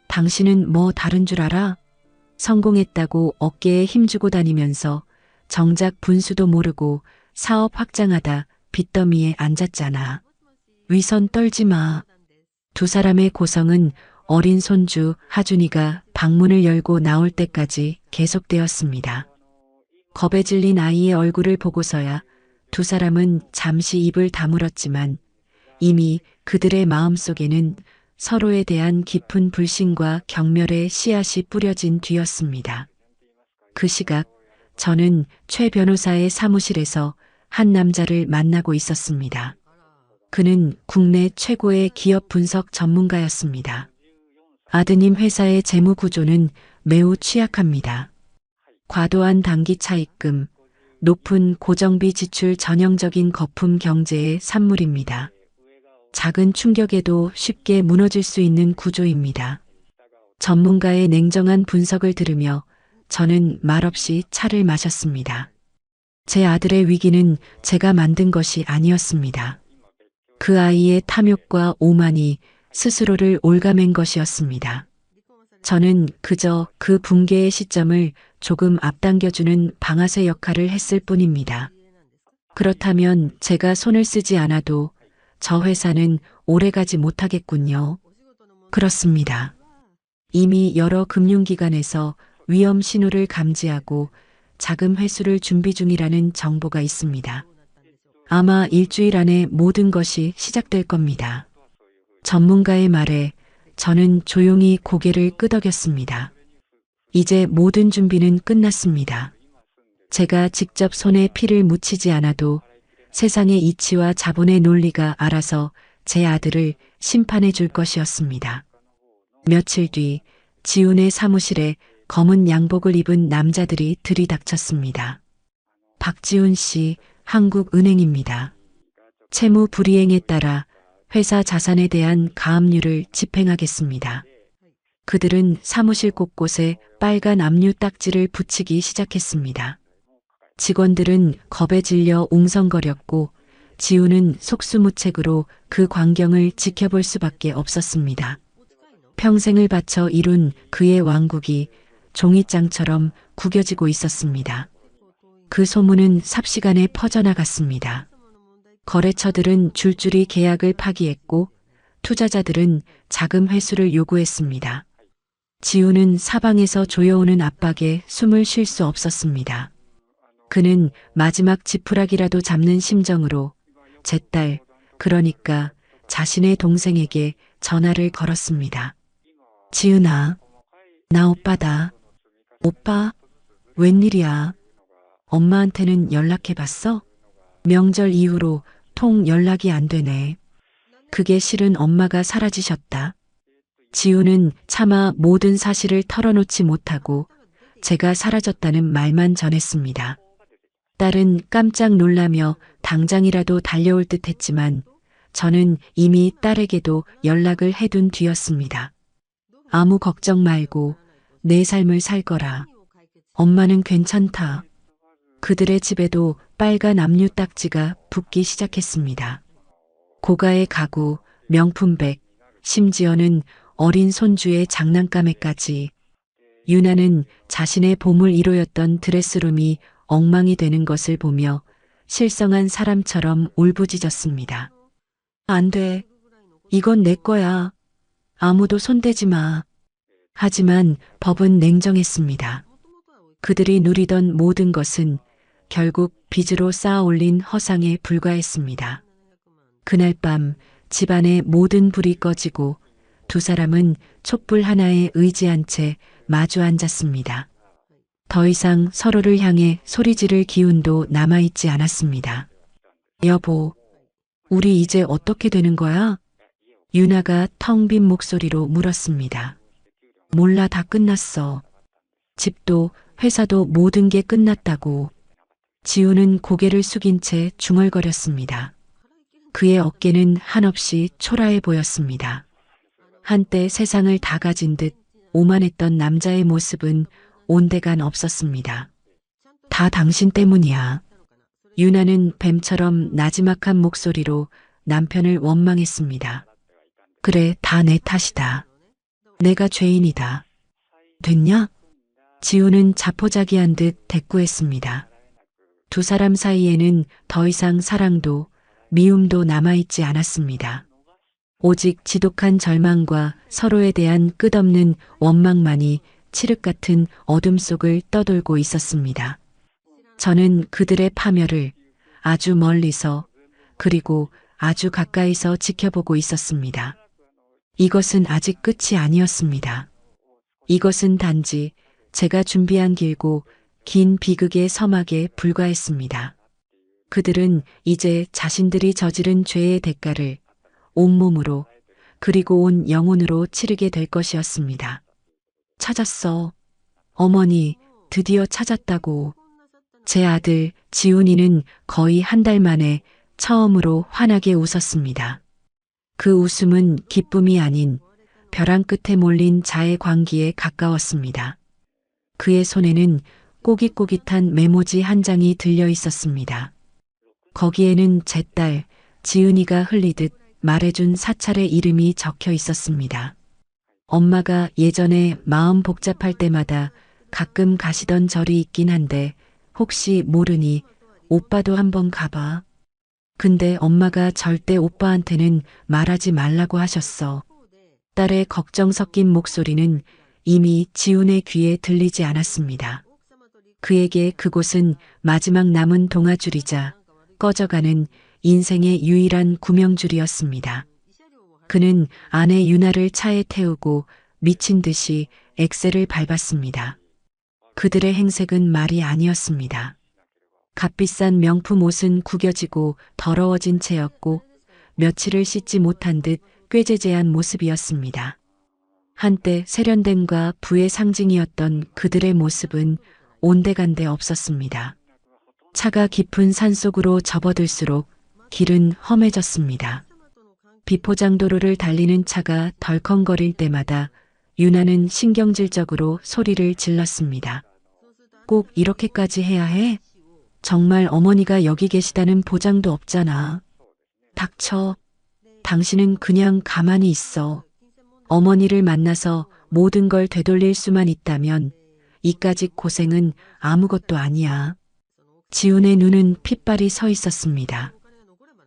당신은 뭐 다른 줄 알아? 성공했다고 어깨에 힘주고 다니면서 정작 분수도 모르고 사업 확장하다 빚더미에 앉았잖아. 위선 떨지 마. 두 사람의 고성은 어린 손주 하준이가 방문을 열고 나올 때까지 계속되었습니다. 겁에 질린 아이의 얼굴을 보고서야 두 사람은 잠시 입을 다물었지만 이미 그들의 마음속에는 서로에 대한 깊은 불신과 경멸의 씨앗이 뿌려진 뒤였습니다. 그 시각 저는 최 변호사의 사무실에서 한 남자를 만나고 있었습니다. 그는 국내 최고의 기업 분석 전문가였습니다. 아드님 회사의 재무 구조는 매우 취약합니다. 과도한 단기 차입금, 높은 고정비 지출 전형적인 거품 경제의 산물입니다. 작은 충격에도 쉽게 무너질 수 있는 구조입니다. 전문가의 냉정한 분석을 들으며 저는 말없이 차를 마셨습니다. 제 아들의 위기는 제가 만든 것이 아니었습니다. 그 아이의 탐욕과 오만이 스스로를 올가맨 것이었습니다. 저는 그저 그 붕괴의 시점을 조금 앞당겨주는 방아쇠 역할을 했을 뿐입니다. 그렇다면 제가 손을 쓰지 않아도 저 회사는 오래가지 못하겠군요. 그렇습니다. 이미 여러 금융기관에서 위험 신호를 감지하고 자금 회수를 준비 중이라는 정보가 있습니다. 아마 일주일 안에 모든 것이 시작될 겁니다. 전문가의 말에 저는 조용히 고개를 끄덕였습니다. 이제 모든 준비는 끝났습니다. 제가 직접 손에 피를 묻히지 않아도 세상의 이치와 자본의 논리가 알아서 제 아들을 심판해 줄 것이었습니다. 며칠 뒤 지훈의 사무실에 검은 양복을 입은 남자들이 들이닥쳤습니다. 박지훈 씨, 한국은행입니다. 채무 불이행에 따라 회사 자산에 대한 가압류를 집행하겠습니다. 그들은 사무실 곳곳에 빨간 압류 딱지를 붙이기 시작했습니다. 직원들은 겁에 질려 웅성거렸고 지우는 속수무책으로 그 광경을 지켜볼 수밖에 없었습니다. 평생을 바쳐 이룬 그의 왕국이 종이장처럼 구겨지고 있었습니다. 그 소문은 삽시간에 퍼져나갔습니다. 거래처들은 줄줄이 계약을 파기했고 투자자들은 자금 회수를 요구했습니다. 지우는 사방에서 조여오는 압박에 숨을 쉴 수 없었습니다. 그는 마지막 지푸라기라도 잡는 심정으로 제 딸, 그러니까 자신의 동생에게 전화를 걸었습니다. 지은아, 나 오빠다. 오빠, 웬일이야? 엄마한테는 연락해봤어? 명절 이후로 통 연락이 안 되네. 그게 실은 엄마가 사라지셨다. 지우는 차마 모든 사실을 털어놓지 못하고 제가 사라졌다는 말만 전했습니다. 딸은 깜짝 놀라며 당장이라도 달려올 듯 했지만 저는 이미 딸에게도 연락을 해둔 뒤였습니다. 아무 걱정 말고 내 삶을 살 거라. 엄마는 괜찮다. 그들의 집에도 빨간 압류 딱지가 붙기 시작했습니다. 고가의 가구, 명품백, 심지어는 어린 손주의 장난감에까지. 유나는 자신의 보물 1호였던 드레스룸이 엉망이 되는 것을 보며 실성한 사람처럼 울부짖었습니다. 안 돼. 이건 내 거야. 아무도 손대지 마. 하지만 법은 냉정했습니다. 그들이 누리던 모든 것은 결국 빚으로 쌓아 올린 허상에 불과했습니다. 그날 밤 집안의 모든 불이 꺼지고 두 사람은 촛불 하나에 의지한 채 마주 앉았습니다. 더 이상 서로를 향해 소리 지를 기운도 남아있지 않았습니다. 여보, 우리 이제 어떻게 되는 거야? 유나가 텅 빈 목소리로 물었습니다. 몰라, 다 끝났어. 집도 회사도 모든 게 끝났다고. 지우는 고개를 숙인 채 중얼거렸습니다. 그의 어깨는 한없이 초라해 보였습니다. 한때 세상을 다 가진 듯 오만했던 남자의 모습은 온데간 없었습니다. 다 당신 때문이야. 유나는 뱀처럼 나지막한 목소리로 남편을 원망했습니다. 그래, 다 내 탓이다. 내가 죄인이다. 됐냐? 지우는 자포자기한 듯 대꾸했습니다. 두 사람 사이에는 더 이상 사랑도 미움도 남아있지 않았습니다. 오직 지독한 절망과 서로에 대한 끝없는 원망만이 칠흑 같은 어둠 속을 떠돌고 있었습니다. 저는 그들의 파멸을 아주 멀리서 그리고 아주 가까이서 지켜보고 있었습니다. 이것은 아직 끝이 아니었습니다. 이것은 단지 제가 준비한 길고 긴 비극의 서막에 불과했습니다. 그들은 이제 자신들이 저지른 죄의 대가를 온몸으로 그리고 온 영혼으로 치르게 될 것이었습니다. 찾았어. 어머니, 드디어 찾았다고. 제 아들 지훈이는 거의 한 달 만에 처음으로 환하게 웃었습니다. 그 웃음은 기쁨이 아닌 벼랑 끝에 몰린 자의 광기에 가까웠습니다. 그의 손에는 꼬깃꼬깃한 메모지 한 장이 들려 있었습니다. 거기에는 제 딸 지은이가 흘리듯 말해준 사찰의 이름이 적혀 있었습니다. 엄마가 예전에 마음 복잡할 때마다 가끔 가시던 절이 있긴 한데 혹시 모르니 오빠도 한번 가봐. 근데 엄마가 절대 오빠한테는 말하지 말라고 하셨어. 딸의 걱정 섞인 목소리는 이미 지훈의 귀에 들리지 않았습니다. 그에게 그곳은 마지막 남은 동아줄이자 꺼져가는 인생의 유일한 구명줄이었습니다. 그는 아내 유나를 차에 태우고 미친 듯이 엑셀을 밟았습니다. 그들의 행색은 말이 아니었습니다. 값비싼 명품 옷은 구겨지고 더러워진 채였고 며칠을 씻지 못한 듯 꾀죄죄한 모습이었습니다. 한때 세련됨과 부의 상징이었던 그들의 모습은 온데간데 없었습니다. 차가 깊은 산속으로 접어들수록 길은 험해졌습니다. 비포장도로를 달리는 차가 덜컹거릴 때마다 유나는 신경질적으로 소리를 질렀습니다. 꼭 이렇게까지 해야 해? 정말 어머니가 여기 계시다는 보장도 없잖아. 닥쳐. 당신은 그냥 가만히 있어. 어머니를 만나서 모든 걸 되돌릴 수만 있다면 이까짓 고생은 아무것도 아니야. 지훈의 눈은 핏발이 서 있었습니다.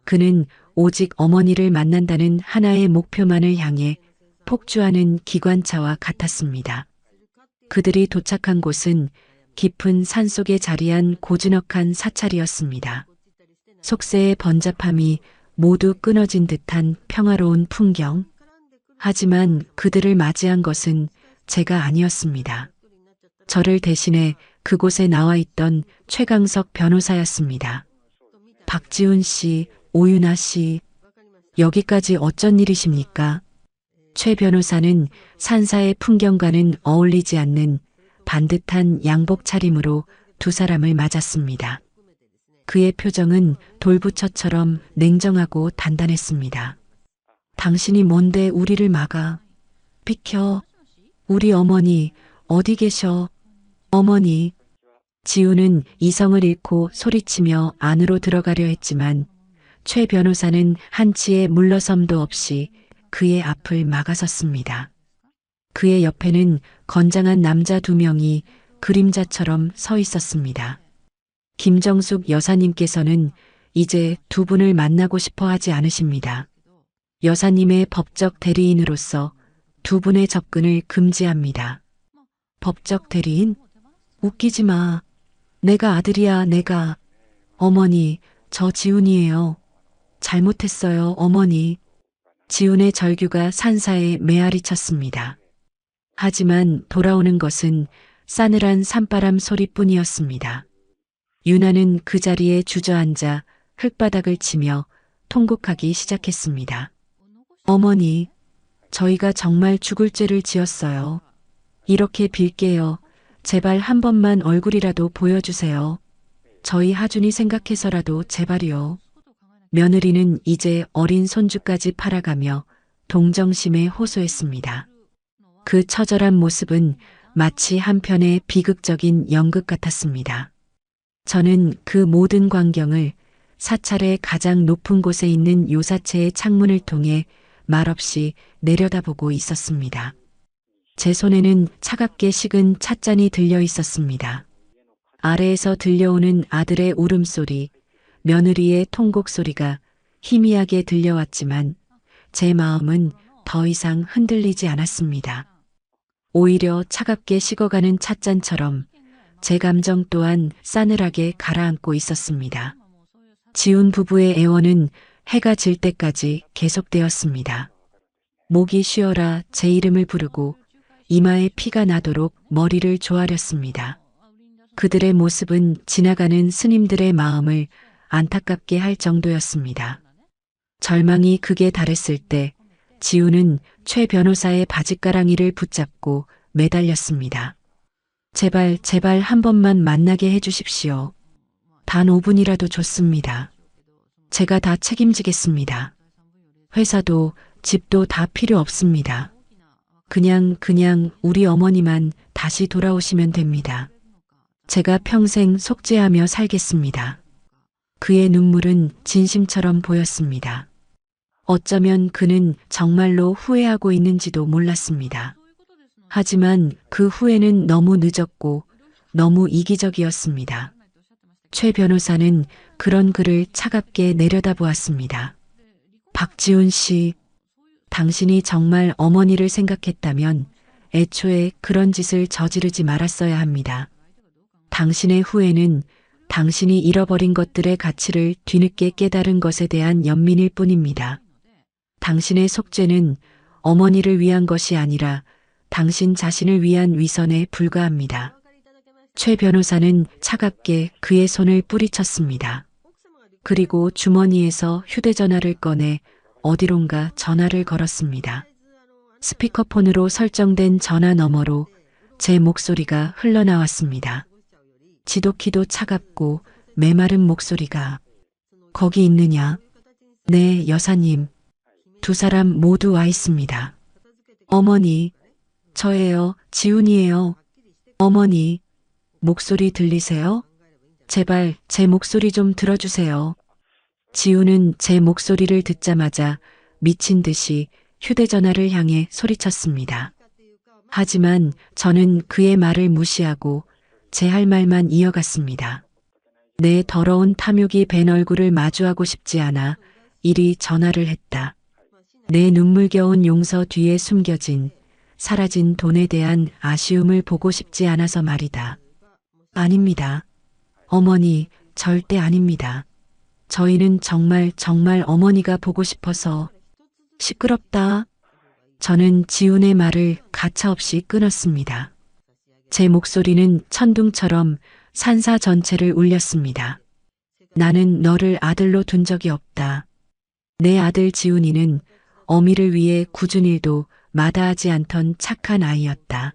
그는 오직 어머니를 만난다는 하나의 목표만을 향해 폭주하는 기관차와 같았습니다. 그들이 도착한 곳은 깊은 산속에 자리한 고즈넉한 사찰이었습니다. 속세의 번잡함이 모두 끊어진 듯한 평화로운 풍경. 하지만 그들을 맞이한 것은 제가 아니었습니다. 저를 대신해 그곳에 나와 있던 최강석 변호사였습니다. 박지훈 씨, 오윤아 씨, 여기까지 어쩐 일이십니까? 최 변호사는 산사의 풍경과는 어울리지 않는 반듯한 양복 차림으로 두 사람을 맞았습니다. 그의 표정은 돌부처처럼 냉정하고 단단했습니다. 당신이 뭔데 우리를 막아? 비켜. 우리 어머니 어디 계셔? 어머니. 지우는 이성을 잃고 소리치며 안으로 들어가려 했지만 최 변호사는 한치의 물러섬도 없이 그의 앞을 막아섰습니다. 그의 옆에는 건장한 남자 두 명이 그림자처럼 서 있었습니다. 김정숙 여사님께서는 이제 두 분을 만나고 싶어 하지 않으십니다. 여사님의 법적 대리인으로서 두 분의 접근을 금지합니다. 법적 대리인? 웃기지 마. 내가 아들이야, 내가. 어머니, 저 지훈이에요. 잘못했어요, 어머니. 지훈의 절규가 산사에 메아리 쳤습니다. 하지만 돌아오는 것은 싸늘한 산바람 소리뿐이었습니다. 유나는 그 자리에 주저앉아 흙바닥을 치며 통곡하기 시작했습니다. 어머니, 저희가 정말 죽을 죄를 지었어요. 이렇게 빌게요. 제발 한 번만 얼굴이라도 보여주세요. 저희 하준이 생각해서라도 제발이요. 며느리는 이제 어린 손주까지 팔아가며 동정심에 호소했습니다. 그 처절한 모습은 마치 한편의 비극적인 연극 같았습니다. 저는 그 모든 광경을 사찰의 가장 높은 곳에 있는 요사체의 창문을 통해 말없이 내려다보고 있었습니다. 제 손에는 차갑게 식은 찻잔이 들려 있었습니다. 아래에서 들려오는 아들의 울음소리, 며느리의 통곡 소리가 희미하게 들려왔지만 제 마음은 더 이상 흔들리지 않았습니다. 오히려 차갑게 식어가는 찻잔처럼 제 감정 또한 싸늘하게 가라앉고 있었습니다. 지훈 부부의 애원은 해가 질 때까지 계속되었습니다. 목이 쉬어라 제 이름을 부르고 이마에 피가 나도록 머리를 조아렸습니다. 그들의 모습은 지나가는 스님들의 마음을 안타깝게 할 정도였습니다. 절망이 극에 달했을 때 지훈은 최 변호사의 바짓가랑이를 붙잡고 매달렸습니다. 제발, 제발 한 번만 만나게 해주십시오. 단 5분이라도 좋습니다. 제가 다 책임지겠습니다. 회사도 집도 다 필요 없습니다. 그냥 우리 어머니만 다시 돌아오시면 됩니다. 제가 평생 속죄하며 살겠습니다. 그의 눈물은 진심처럼 보였습니다. 어쩌면 그는 정말로 후회하고 있는지도 몰랐습니다. 하지만 그 후회는 너무 늦었고 너무 이기적이었습니다. 최 변호사는 그런 그를 차갑게 내려다보았습니다. 박지훈 씨, 당신이 정말 어머니를 생각했다면 애초에 그런 짓을 저지르지 말았어야 합니다. 당신의 후회는 당신이 잃어버린 것들의 가치를 뒤늦게 깨달은 것에 대한 연민일 뿐입니다. 당신의 속죄는 어머니를 위한 것이 아니라 당신 자신을 위한 위선에 불과합니다. 최 변호사는 차갑게 그의 손을 뿌리쳤습니다. 그리고 주머니에서 휴대전화를 꺼내 어디론가 전화를 걸었습니다. 스피커폰으로 설정된 전화 너머로 제 목소리가 흘러나왔습니다. 지독히도 차갑고 메마른 목소리가 거기 있느냐? 네, 여사님. 두 사람 모두 와 있습니다. 어머니, 저예요. 지훈이에요. 어머니, 목소리 들리세요? 제발 제 목소리 좀 들어주세요. 지훈은 제 목소리를 듣자마자 미친 듯이 휴대전화를 향해 소리쳤습니다. 하지만 저는 그의 말을 무시하고 제 할 말만 이어갔습니다. 내 더러운 탐욕이 밴 얼굴을 마주하고 싶지 않아 이리 전화를 했다. 내 눈물겨운 용서 뒤에 숨겨진 사라진 돈에 대한 아쉬움을 보고 싶지 않아서 말이다. 아닙니다. 어머니, 절대 아닙니다. 저희는 정말 어머니가 보고 싶어서. 시끄럽다. 저는 지훈의 말을 가차없이 끊었습니다. 제 목소리는 천둥처럼 산사 전체를 울렸습니다. 나는 너를 아들로 둔 적이 없다. 내 아들 지훈이는 어미를 위해 굳은 일도 마다하지 않던 착한 아이였다.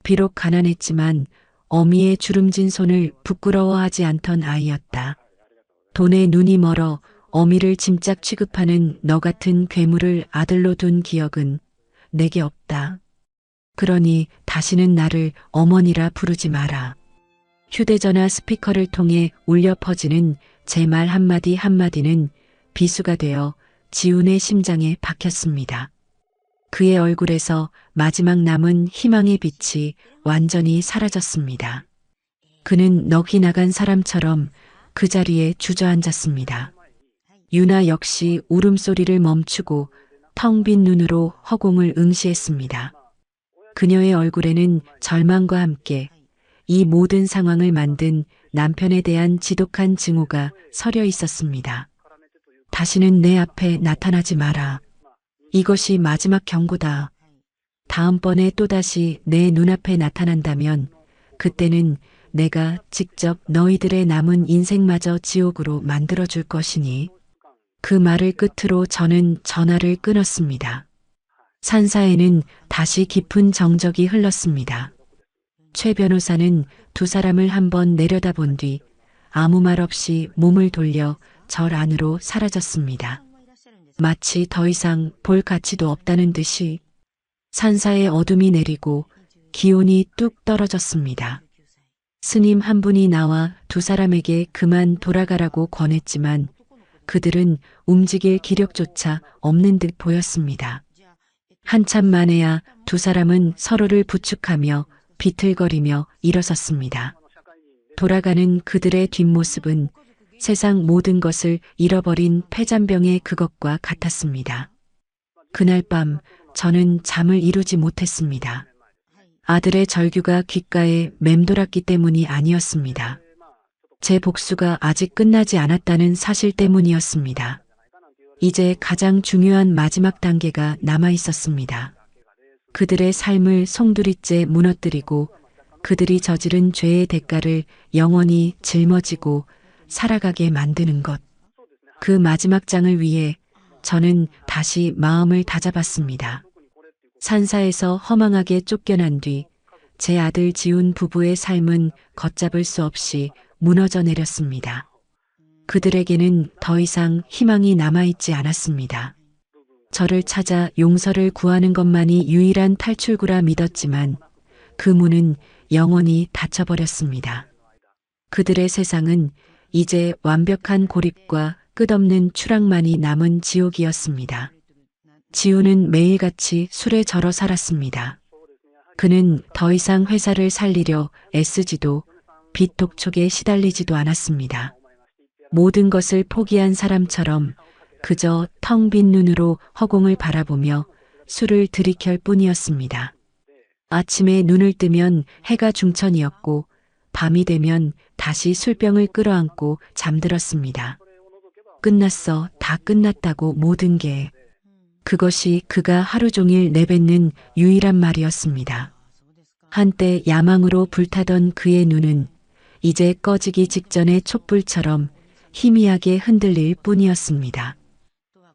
비록 가난했지만 어미의 주름진 손을 부끄러워하지 않던 아이였다. 돈에 눈이 멀어 어미를 짐짝 취급하는 너 같은 괴물을 아들로 둔 기억은 내게 없다. 그러니 다시는 나를 어머니라 부르지 마라. 휴대전화 스피커를 통해 울려 퍼지는 제 말 한마디 한마디는 비수가 되어 지훈의 심장에 박혔습니다. 그의 얼굴에서 마지막 남은 희망의 빛이 완전히 사라졌습니다. 그는 넋이 나간 사람처럼 그 자리에 주저앉았습니다. 유나 역시 울음소리를 멈추고 텅 빈 눈으로 허공을 응시했습니다. 그녀의 얼굴에는 절망과 함께 이 모든 상황을 만든 남편에 대한 지독한 증오가 서려 있었습니다. 다시는 내 앞에 나타나지 마라. 이것이 마지막 경고다. 다음번에 또다시 내 눈앞에 나타난다면 그때는 내가 직접 너희들의 남은 인생마저 지옥으로 만들어줄 것이니. 그 말을 끝으로 저는 전화를 끊었습니다. 산사에는 다시 깊은 정적이 흘렀습니다. 최 변호사는 두 사람을 한번 내려다본 뒤 아무 말 없이 몸을 돌려 절 안으로 사라졌습니다. 마치 더 이상 볼 가치도 없다는 듯이 산사의 어둠이 내리고 기온이 뚝 떨어졌습니다. 스님 한 분이 나와 두 사람에게 그만 돌아가라고 권했지만 그들은 움직일 기력조차 없는 듯 보였습니다. 한참 만에야 두 사람은 서로를 부축하며 비틀거리며 일어섰습니다. 돌아가는 그들의 뒷모습은 세상 모든 것을 잃어버린 폐잔병의 그것과 같았습니다. 그날 밤 저는 잠을 이루지 못했습니다. 아들의 절규가 귓가에 맴돌았기 때문이 아니었습니다. 제 복수가 아직 끝나지 않았다는 사실 때문이었습니다. 이제 가장 중요한 마지막 단계가 남아 있었습니다. 그들의 삶을 송두리째 무너뜨리고 그들이 저지른 죄의 대가를 영원히 짊어지고 살아가게 만드는 것. 그 마지막 장을 위해 저는 다시 마음을 다잡았습니다. 산사에서 허망하게 쫓겨난 뒤 제 아들 지훈 부부의 삶은 걷잡을 수 없이 무너져 내렸습니다. 그들에게는 더 이상 희망이 남아있지 않았습니다. 저를 찾아 용서를 구하는 것만이 유일한 탈출구라 믿었지만 그 문은 영원히 닫혀버렸습니다. 그들의 세상은 이제 완벽한 고립과 끝없는 추락만이 남은 지옥이었습니다. 지훈은 매일같이 술에 절어 살았습니다. 그는 더 이상 회사를 살리려 애쓰지도 빚 독촉에 시달리지도 않았습니다. 모든 것을 포기한 사람처럼 그저 텅 빈 눈으로 허공을 바라보며 술을 들이킬 뿐이었습니다. 아침에 눈을 뜨면 해가 중천이었고 밤이 되면 다시 술병을 끌어안고 잠들었습니다. 끝났어, 다 끝났다고 모든 게. 그것이 그가 하루 종일 내뱉는 유일한 말이었습니다. 한때 야망으로 불타던 그의 눈은 이제 꺼지기 직전의 촛불처럼 희미하게 흔들릴 뿐이었습니다.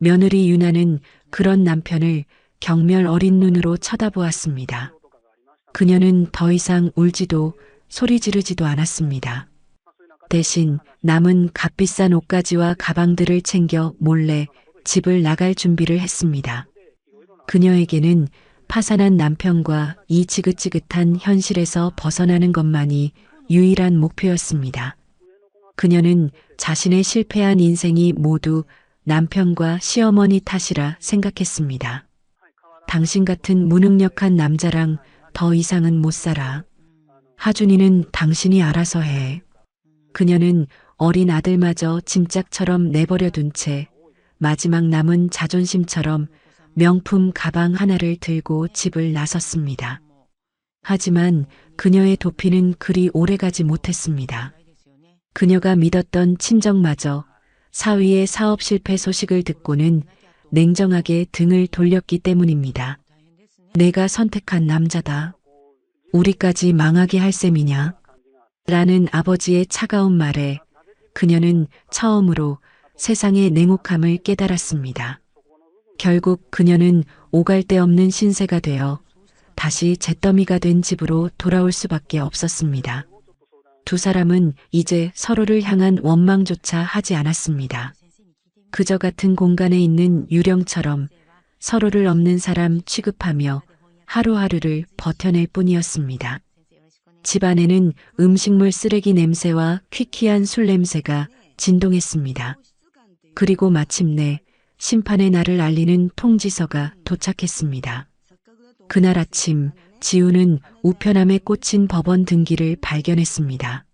며느리 유나는 그런 남편을 경멸 어린 눈으로 쳐다보았습니다. 그녀는 더 이상 울지도 소리 지르지도 않았습니다. 대신 남은 값비싼 옷가지와 가방들을 챙겨 몰래 집을 나갈 준비를 했습니다. 그녀에게는 파산한 남편과 이 지긋지긋한 현실에서 벗어나는 것만이 유일한 목표였습니다. 그녀는 자신의 실패한 인생이 모두 남편과 시어머니 탓이라 생각했습니다. 당신 같은 무능력한 남자랑 더 이상은 못 살아. 하준이는 당신이 알아서 해. 그녀는 어린 아들마저 짐짝처럼 내버려둔 채 마지막 남은 자존심처럼 명품 가방 하나를 들고 집을 나섰습니다. 하지만 그녀의 도피는 그리 오래가지 못했습니다. 그녀가 믿었던 친정마저 사위의 사업 실패 소식을 듣고는 냉정하게 등을 돌렸기 때문입니다. 내가 선택한 남자다. 우리까지 망하게 할 셈이냐? 라는 아버지의 차가운 말에 그녀는 처음으로 세상의 냉혹함을 깨달았습니다. 결국 그녀는 오갈 데 없는 신세가 되어 다시 잿더미가 된 집으로 돌아올 수밖에 없었습니다. 두 사람은 이제 서로를 향한 원망조차 하지 않았습니다. 그저 같은 공간에 있는 유령처럼 서로를 없는 사람 취급하며 하루하루를 버텨낼 뿐이었습니다. 집안에는 음식물 쓰레기 냄새와 퀴퀴한 술 냄새가 진동했습니다. 그리고 마침내 심판의 날을 알리는 통지서가 도착했습니다. 그날 아침 지우는 우편함에 꽂힌 법원 등기를 발견했습니다.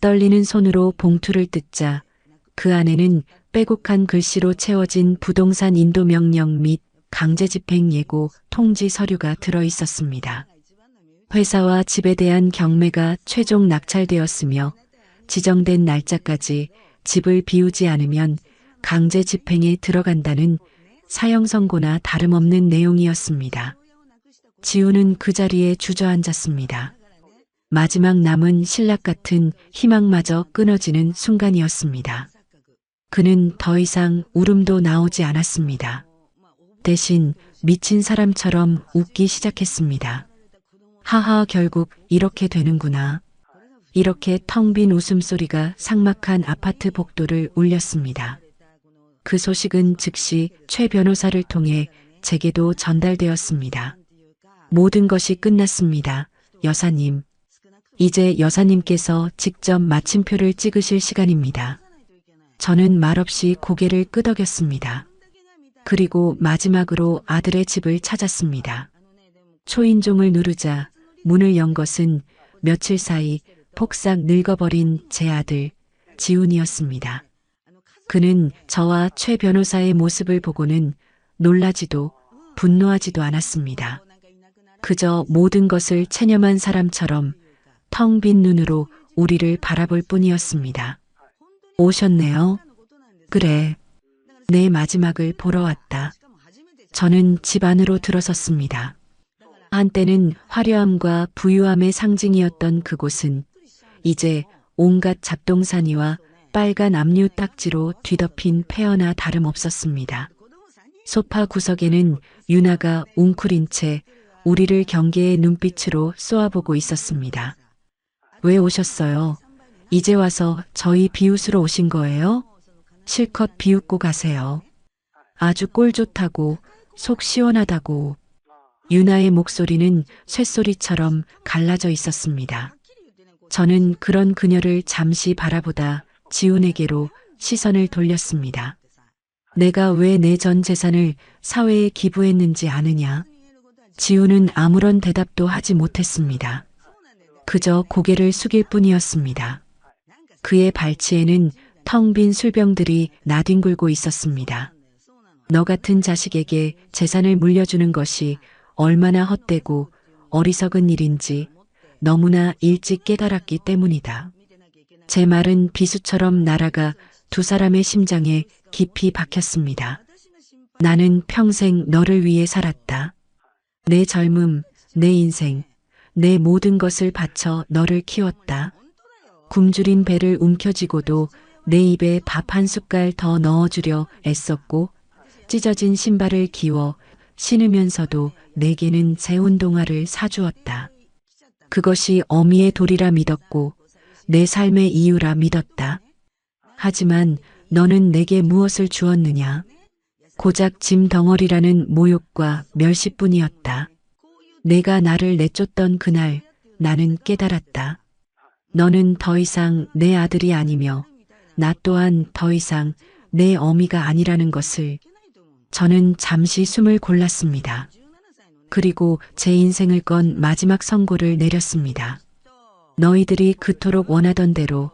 떨리는 손으로 봉투를 뜯자 그 안에는 빼곡한 글씨로 채워진 부동산 인도 명령 및 강제집행 예고 통지 서류가 들어 있었습니다. 회사와 집에 대한 경매가 최종 낙찰되었으며 지정된 날짜까지 집을 비우지 않으면 강제 집행에 들어간다는 사형 선고나 다름없는 내용이었습니다. 지우는 그 자리에 주저앉았습니다. 마지막 남은 신락 같은 희망마저 끊어지는 순간이었습니다. 그는 더 이상 울음도 나오지 않았습니다. 대신 미친 사람처럼 웃기 시작했습니다. 하하, 결국 이렇게 되는구나. 이렇게 텅 빈 웃음소리가 삭막한 아파트 복도를 울렸습니다. 그 소식은 즉시 최 변호사를 통해 제게도 전달되었습니다. 모든 것이 끝났습니다, 여사님. 이제 여사님께서 직접 마침표를 찍으실 시간입니다. 저는 말없이 고개를 끄덕였습니다. 그리고 마지막으로 아들의 집을 찾았습니다. 초인종을 누르자 문을 연 것은 며칠 사이 폭삭 늙어버린 제 아들 지훈이었습니다. 그는 저와 최 변호사의 모습을 보고는 놀라지도 분노하지도 않았습니다. 그저 모든 것을 체념한 사람처럼 텅 빈 눈으로 우리를 바라볼 뿐이었습니다. 오셨네요. 그래. 내 마지막을 보러 왔다. 저는 집 안으로 들어섰습니다. 한때는 화려함과 부유함의 상징이었던 그곳은 이제 온갖 잡동사니와 빨간 압류 딱지로 뒤덮인 폐허나 다름없었습니다. 소파 구석에는 유나가 웅크린 채 우리를 경계의 눈빛으로 쏘아보고 있었습니다. 왜 오셨어요? 이제 와서 저희 비웃으러 오신 거예요? 실컷 비웃고 가세요. 아주 꼴 좋다고, 속 시원하다고. 유나의 목소리는 쇳소리처럼 갈라져 있었습니다. 저는 그런 그녀를 잠시 바라보다 지훈에게로 시선을 돌렸습니다. 내가 왜 내 전 재산을 사회에 기부했는지 아느냐? 지훈은 아무런 대답도 하지 못했습니다. 그저 고개를 숙일 뿐이었습니다. 그의 발치에는 텅 빈 술병들이 나뒹굴고 있었습니다. 너 같은 자식에게 재산을 물려주는 것이 얼마나 헛되고 어리석은 일인지 너무나 일찍 깨달았기 때문이다. 제 말은 비수처럼 날아가 두 사람의 심장에 깊이 박혔습니다. 나는 평생 너를 위해 살았다. 내 젊음, 내 인생, 내 모든 것을 바쳐 너를 키웠다. 굶주린 배를 움켜쥐고도 내 입에 밥 한 숟갈 더 넣어주려 애썼고 찢어진 신발을 기워 신으면서도 내게는 새 운동화를 사주었다. 그것이 어미의 도리라 믿었고 내 삶의 이유라 믿었다. 하지만 너는 내게 무엇을 주었느냐? 고작 짐 덩어리라는 모욕과 멸시뿐이었다. 내가 나를 내쫓던 그날 나는 깨달았다. 너는 더 이상 내 아들이 아니며 나 또한 더 이상 내 어미가 아니라는 것을. 저는 잠시 숨을 골랐습니다. 그리고 제 인생을 건 마지막 선고를 내렸습니다. 너희들이 그토록 원하던 대로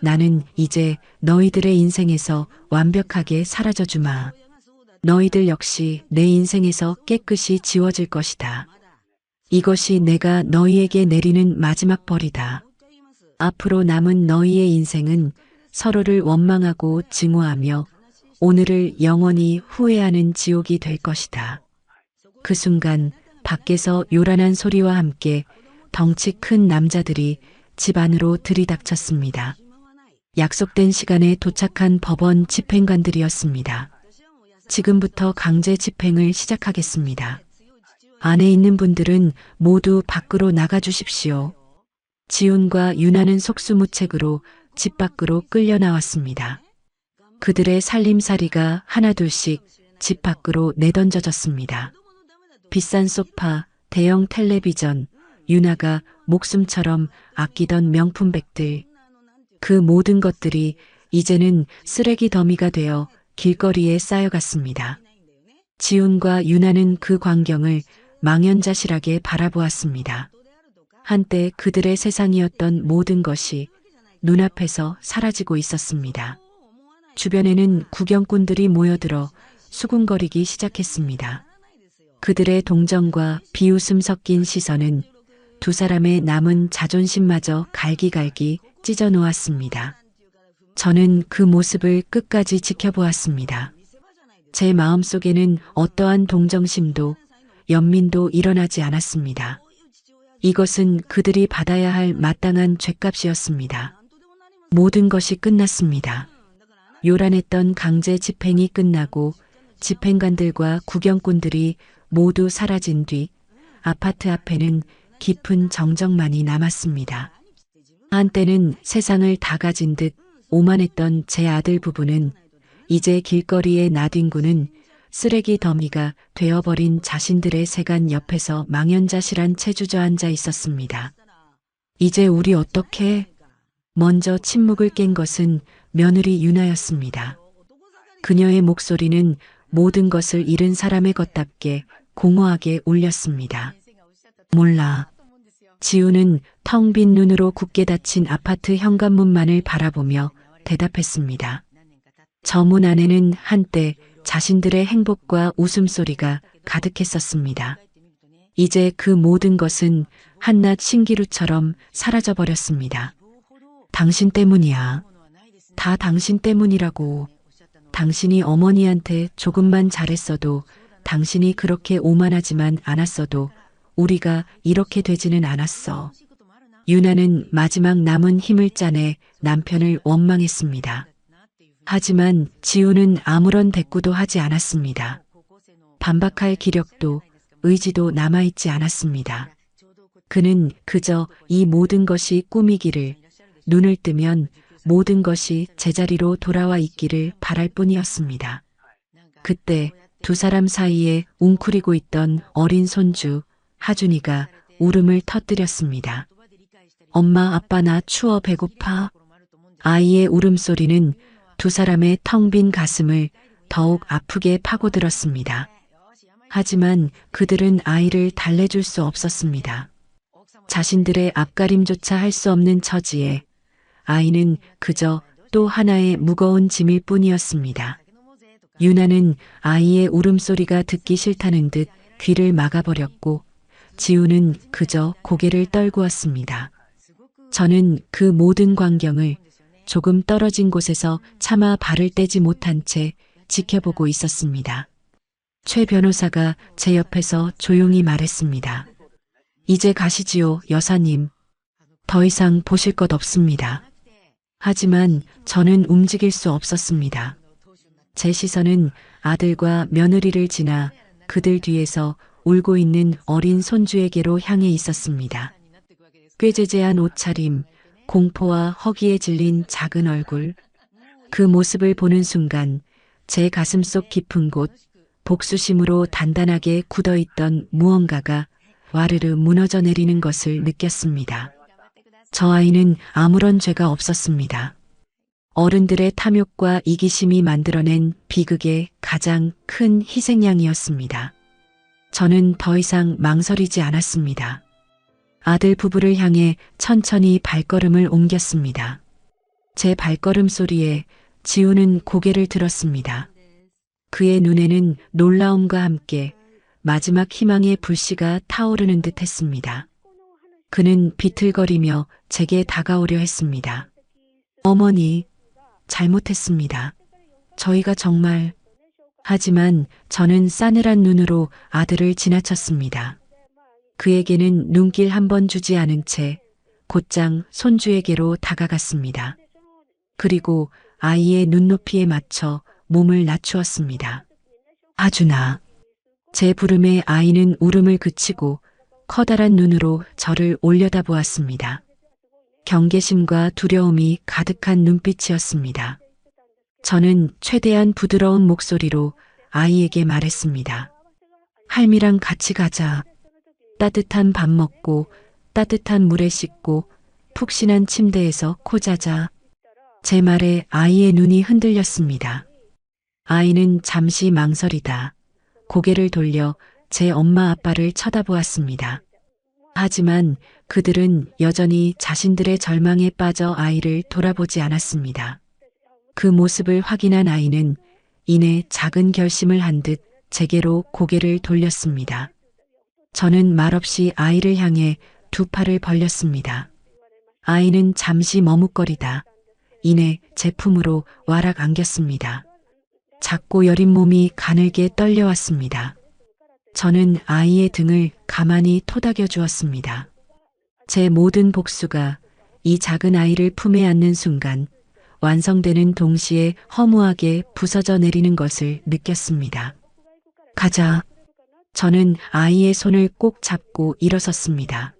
나는 이제 너희들의 인생에서 완벽하게 사라져 주마. 너희들 역시 내 인생에서 깨끗이 지워질 것이다. 이것이 내가 너희에게 내리는 마지막 벌이다. 앞으로 남은 너희의 인생은 서로를 원망하고 증오하며 오늘을 영원히 후회하는 지옥이 될 것이다. 그 순간 밖에서 요란한 소리와 함께 덩치 큰 남자들이 집 안으로 들이닥쳤습니다. 약속된 시간에 도착한 법원 집행관들이었습니다. 지금부터 강제 집행을 시작하겠습니다. 안에 있는 분들은 모두 밖으로 나가주십시오. 지훈과 유나는 속수무책으로 집 밖으로 끌려 나왔습니다. 그들의 살림살이가 하나둘씩 집 밖으로 내던져졌습니다. 비싼 소파, 대형 텔레비전, 유나가 목숨처럼 아끼던 명품백들. 그 모든 것들이 이제는 쓰레기 더미가 되어 길거리에 쌓여갔습니다. 지훈과 유나는 그 광경을 망연자실하게 바라보았습니다. 한때 그들의 세상이었던 모든 것이 눈앞에서 사라지고 있었습니다. 주변에는 구경꾼들이 모여들어 수군거리기 시작했습니다. 그들의 동정과 비웃음 섞인 시선은 두 사람의 남은 자존심마저 갈기갈기 찢어 놓았습니다. 저는 그 모습을 끝까지 지켜보았습니다. 제 마음속에는 어떠한 동정심도 연민도 일어나지 않았습니다. 이것은 그들이 받아야 할 마땅한 죗값이었습니다. 모든 것이 끝났습니다. 요란했던 강제 집행이 끝나고 집행관들과 구경꾼들이 모두 사라진 뒤 아파트 앞에는 깊은 정적만이 남았습니다. 한때는 세상을 다 가진 듯 오만했던 제 아들 부부는 이제 길거리에 나뒹구는 쓰레기 더미가 되어버린 자신들의 세간 옆에서 망연자실한 채 주저앉아 있었습니다. 이제 우리 어떡해? 먼저 침묵을 깬 것은 며느리 유나였습니다. 그녀의 목소리는 모든 것을 잃은 사람의 것답게 공허하게 울렸습니다. 몰라. 지우는 텅 빈 눈으로 굳게 닫힌 아파트 현관문만을 바라보며 대답했습니다. 저 문 안에는 한때 자신들의 행복과 웃음소리가 가득했었습니다. 이제 그 모든 것은 한낱 신기루처럼 사라져버렸습니다. 당신 때문이야. 다 당신 때문이라고. 당신이 어머니한테 조금만 잘했어도, 당신이 그렇게 오만하지만 않았어도 우리가 이렇게 되지는 않았어. 유나는 마지막 남은 힘을 짜내 남편을 원망했습니다. 하지만 지우는 아무런 대꾸도 하지 않았습니다. 반박할 기력도 의지도 남아있지 않았습니다. 그는 그저 이 모든 것이 꿈이기를, 눈을 뜨면 모든 것이 제자리로 돌아와 있기를 바랄 뿐이었습니다. 그때 두 사람 사이에 웅크리고 있던 어린 손주 하준이가 울음을 터뜨렸습니다. 엄마, 아빠, 나 추워, 배고파. 아이의 울음소리는 두 사람의 텅 빈 가슴을 더욱 아프게 파고들었습니다. 하지만 그들은 아이를 달래줄 수 없었습니다. 자신들의 앞가림조차 할 수 없는 처지에 아이는 그저 또 하나의 무거운 짐일 뿐이었습니다. 유나는 아이의 울음소리가 듣기 싫다는 듯 귀를 막아버렸고 지우는 그저 고개를 떨구었습니다. 저는 그 모든 광경을 조금 떨어진 곳에서 차마 발을 떼지 못한 채 지켜보고 있었습니다. 최 변호사가 제 옆에서 조용히 말했습니다. 이제 가시지요, 여사님. 더 이상 보실 것 없습니다. 하지만 저는 움직일 수 없었습니다. 제 시선은 아들과 며느리를 지나 그들 뒤에서 울고 있는 어린 손주에게로 향해 있었습니다. 꾀죄죄한 옷차림, 공포와 허기에 질린 작은 얼굴. 그 모습을 보는 순간 제 가슴속 깊은 곳, 복수심으로 단단하게 굳어있던 무언가가 와르르 무너져 내리는 것을 느꼈습니다. 저 아이는 아무런 죄가 없었습니다. 어른들의 탐욕과 이기심이 만들어낸 비극의 가장 큰 희생양이었습니다. 저는 더 이상 망설이지 않았습니다. 아들 부부를 향해 천천히 발걸음을 옮겼습니다. 제 발걸음 소리에 지우는 고개를 들었습니다. 그의 눈에는 놀라움과 함께 마지막 희망의 불씨가 타오르는 듯 했습니다. 그는 비틀거리며 제게 다가오려 했습니다. 어머니, 잘못했습니다. 저희가 정말... 하지만 저는 싸늘한 눈으로 아들을 지나쳤습니다. 그에게는 눈길 한 번 주지 않은 채 곧장 손주에게로 다가갔습니다. 그리고 아이의 눈높이에 맞춰 몸을 낮추었습니다. 하준아. 제 부름에 아이는 울음을 그치고 커다란 눈으로 저를 올려다보았습니다. 경계심과 두려움이 가득한 눈빛이었습니다. 저는 최대한 부드러운 목소리로 아이에게 말했습니다. 할미랑 같이 가자. 따뜻한 밥 먹고 따뜻한 물에 씻고 푹신한 침대에서 코 자자. 제 말에 아이의 눈이 흔들렸습니다. 아이는 잠시 망설이다 고개를 돌려 제 엄마 아빠를 쳐다보았습니다. 하지만 그들은 여전히 자신들의 절망에 빠져 아이를 돌아보지 않았습니다. 그 모습을 확인한 아이는 이내 작은 결심을 한 듯 제게로 고개를 돌렸습니다. 저는 말없이 아이를 향해 두 팔을 벌렸습니다. 아이는 잠시 머뭇거리다 이내 제 품으로 와락 안겼습니다. 작고 여린 몸이 가늘게 떨려왔습니다. 저는 아이의 등을 가만히 토닥여 주었습니다. 제 모든 복수가 이 작은 아이를 품에 안는 순간 완성되는 동시에 허무하게 부서져 내리는 것을 느꼈습니다. 가자. 저는 아이의 손을 꼭 잡고 일어섰습니다.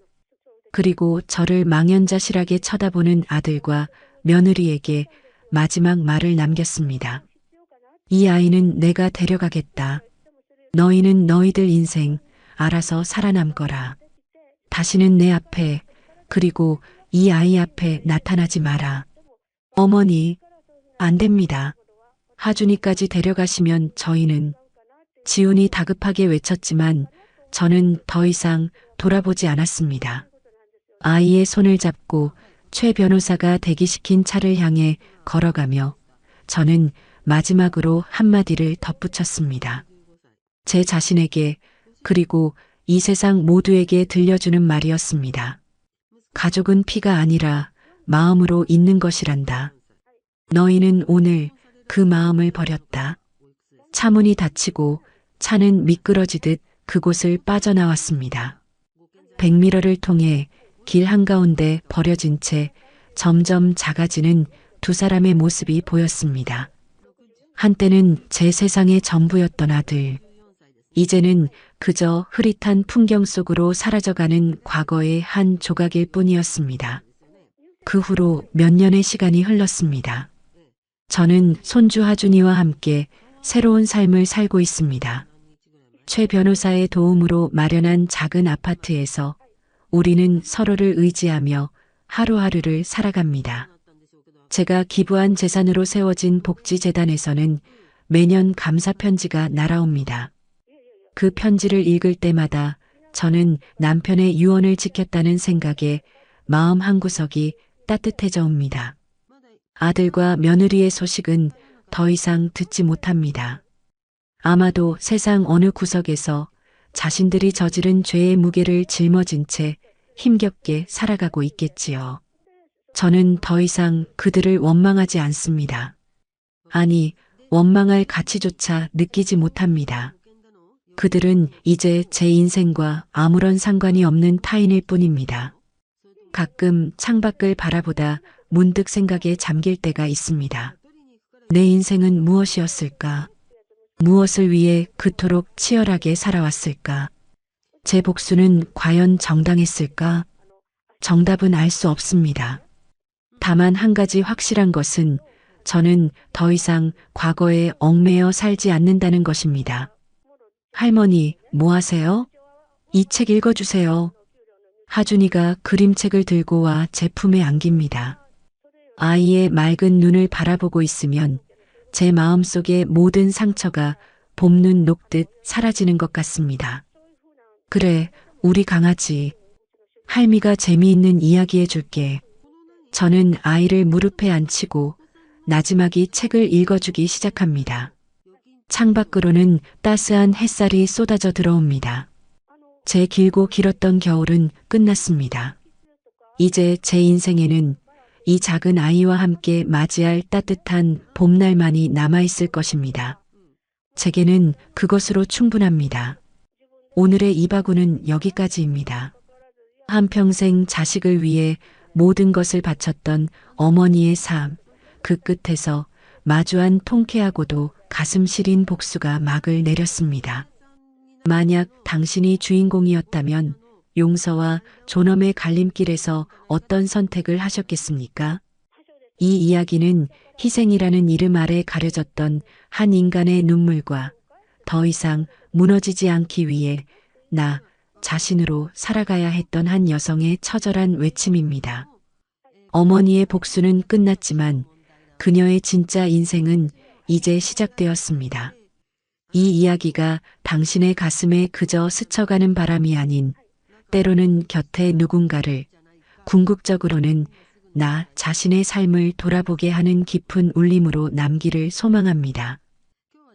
그리고 저를 망연자실하게 쳐다보는 아들과 며느리에게 마지막 말을 남겼습니다. 이 아이는 내가 데려가겠다. 너희는 너희들 인생 알아서 살아남거라. 다시는 내 앞에 그리고 이 아이 앞에 나타나지 마라. 어머니, 안 됩니다. 하준이까지 데려가시면 저희는. 지훈이 다급하게 외쳤지만 저는 더 이상 돌아보지 않았습니다. 아이의 손을 잡고 최 변호사가 대기시킨 차를 향해 걸어가며 저는 마지막으로 한마디를 덧붙였습니다. 제 자신에게 그리고 이 세상 모두에게 들려주는 말이었습니다. 가족은 피가 아니라 마음으로 있는 것이란다. 너희는 오늘 그 마음을 버렸다. 차문이 닫히고 차는 미끄러지듯 그곳을 빠져나왔습니다. 백미러를 통해 길 한가운데 버려진 채 점점 작아지는 두 사람의 모습이 보였습니다. 한때는 제 세상의 전부였던 아들. 이제는 그저 흐릿한 풍경 속으로 사라져가는 과거의 한 조각일 뿐이었습니다. 그 후로 몇 년의 시간이 흘렀습니다. 저는 손주 하준이와 함께 새로운 삶을 살고 있습니다. 최 변호사의 도움으로 마련한 작은 아파트에서 우리는 서로를 의지하며 하루하루를 살아갑니다. 제가 기부한 재산으로 세워진 복지재단에서는 매년 감사 편지가 날아옵니다. 그 편지를 읽을 때마다 저는 남편의 유언을 지켰다는 생각에 마음 한구석이 따뜻해져 옵니다. 아들과 며느리의 소식은 더 이상 듣지 못합니다. 아마도 세상 어느 구석에서 자신들이 저지른 죄의 무게를 짊어진 채 힘겹게 살아가고 있겠지요. 저는 더 이상 그들을 원망하지 않습니다. 아니, 원망할 가치조차 느끼지 못합니다. 그들은 이제 제 인생과 아무런 상관이 없는 타인일 뿐입니다. 가끔 창밖을 바라보다 문득 생각에 잠길 때가 있습니다. 내 인생은 무엇이었을까? 무엇을 위해 그토록 치열하게 살아왔을까? 제 복수는 과연 정당했을까? 정답은 알 수 없습니다. 다만 한 가지 확실한 것은 저는 더 이상 과거에 얽매여 살지 않는다는 것입니다. 할머니, 뭐 하세요? 이 책 읽어주세요. 하준이가 그림책을 들고 와 제 품에 안깁니다. 아이의 맑은 눈을 바라보고 있으면 제 마음속의 모든 상처가 봄눈 녹듯 사라지는 것 같습니다. 그래, 우리 강아지. 할미가 재미있는 이야기 해줄게. 저는 아이를 무릎에 앉히고 나지막이 책을 읽어주기 시작합니다. 창밖으로는 따스한 햇살이 쏟아져 들어옵니다. 제 길고 길었던 겨울은 끝났습니다. 이제 제 인생에는 이 작은 아이와 함께 맞이할 따뜻한 봄날만이 남아있을 것입니다. 제게는 그것으로 충분합니다. 오늘의 이바구는 여기까지입니다. 한평생 자식을 위해 모든 것을 바쳤던 어머니의 삶, 그 끝에서 마주한 통쾌하고도 가슴 시린 복수가 막을 내렸습니다. 만약 당신이 주인공이었다면 용서와 존엄의 갈림길에서 어떤 선택을 하셨겠습니까? 이 이야기는 희생이라는 이름 아래 가려졌던 한 인간의 눈물과 더 이상 무너지지 않기 위해 나 자신으로 살아가야 했던 한 여성의 처절한 외침입니다. 어머니의 복수는 끝났지만 그녀의 진짜 인생은 이제 시작되었습니다. 이 이야기가 당신의 가슴에 그저 스쳐가는 바람이 아닌 때로는 곁에 누군가를, 궁극적으로는 나 자신의 삶을 돌아보게 하는 깊은 울림으로 남기를 소망합니다.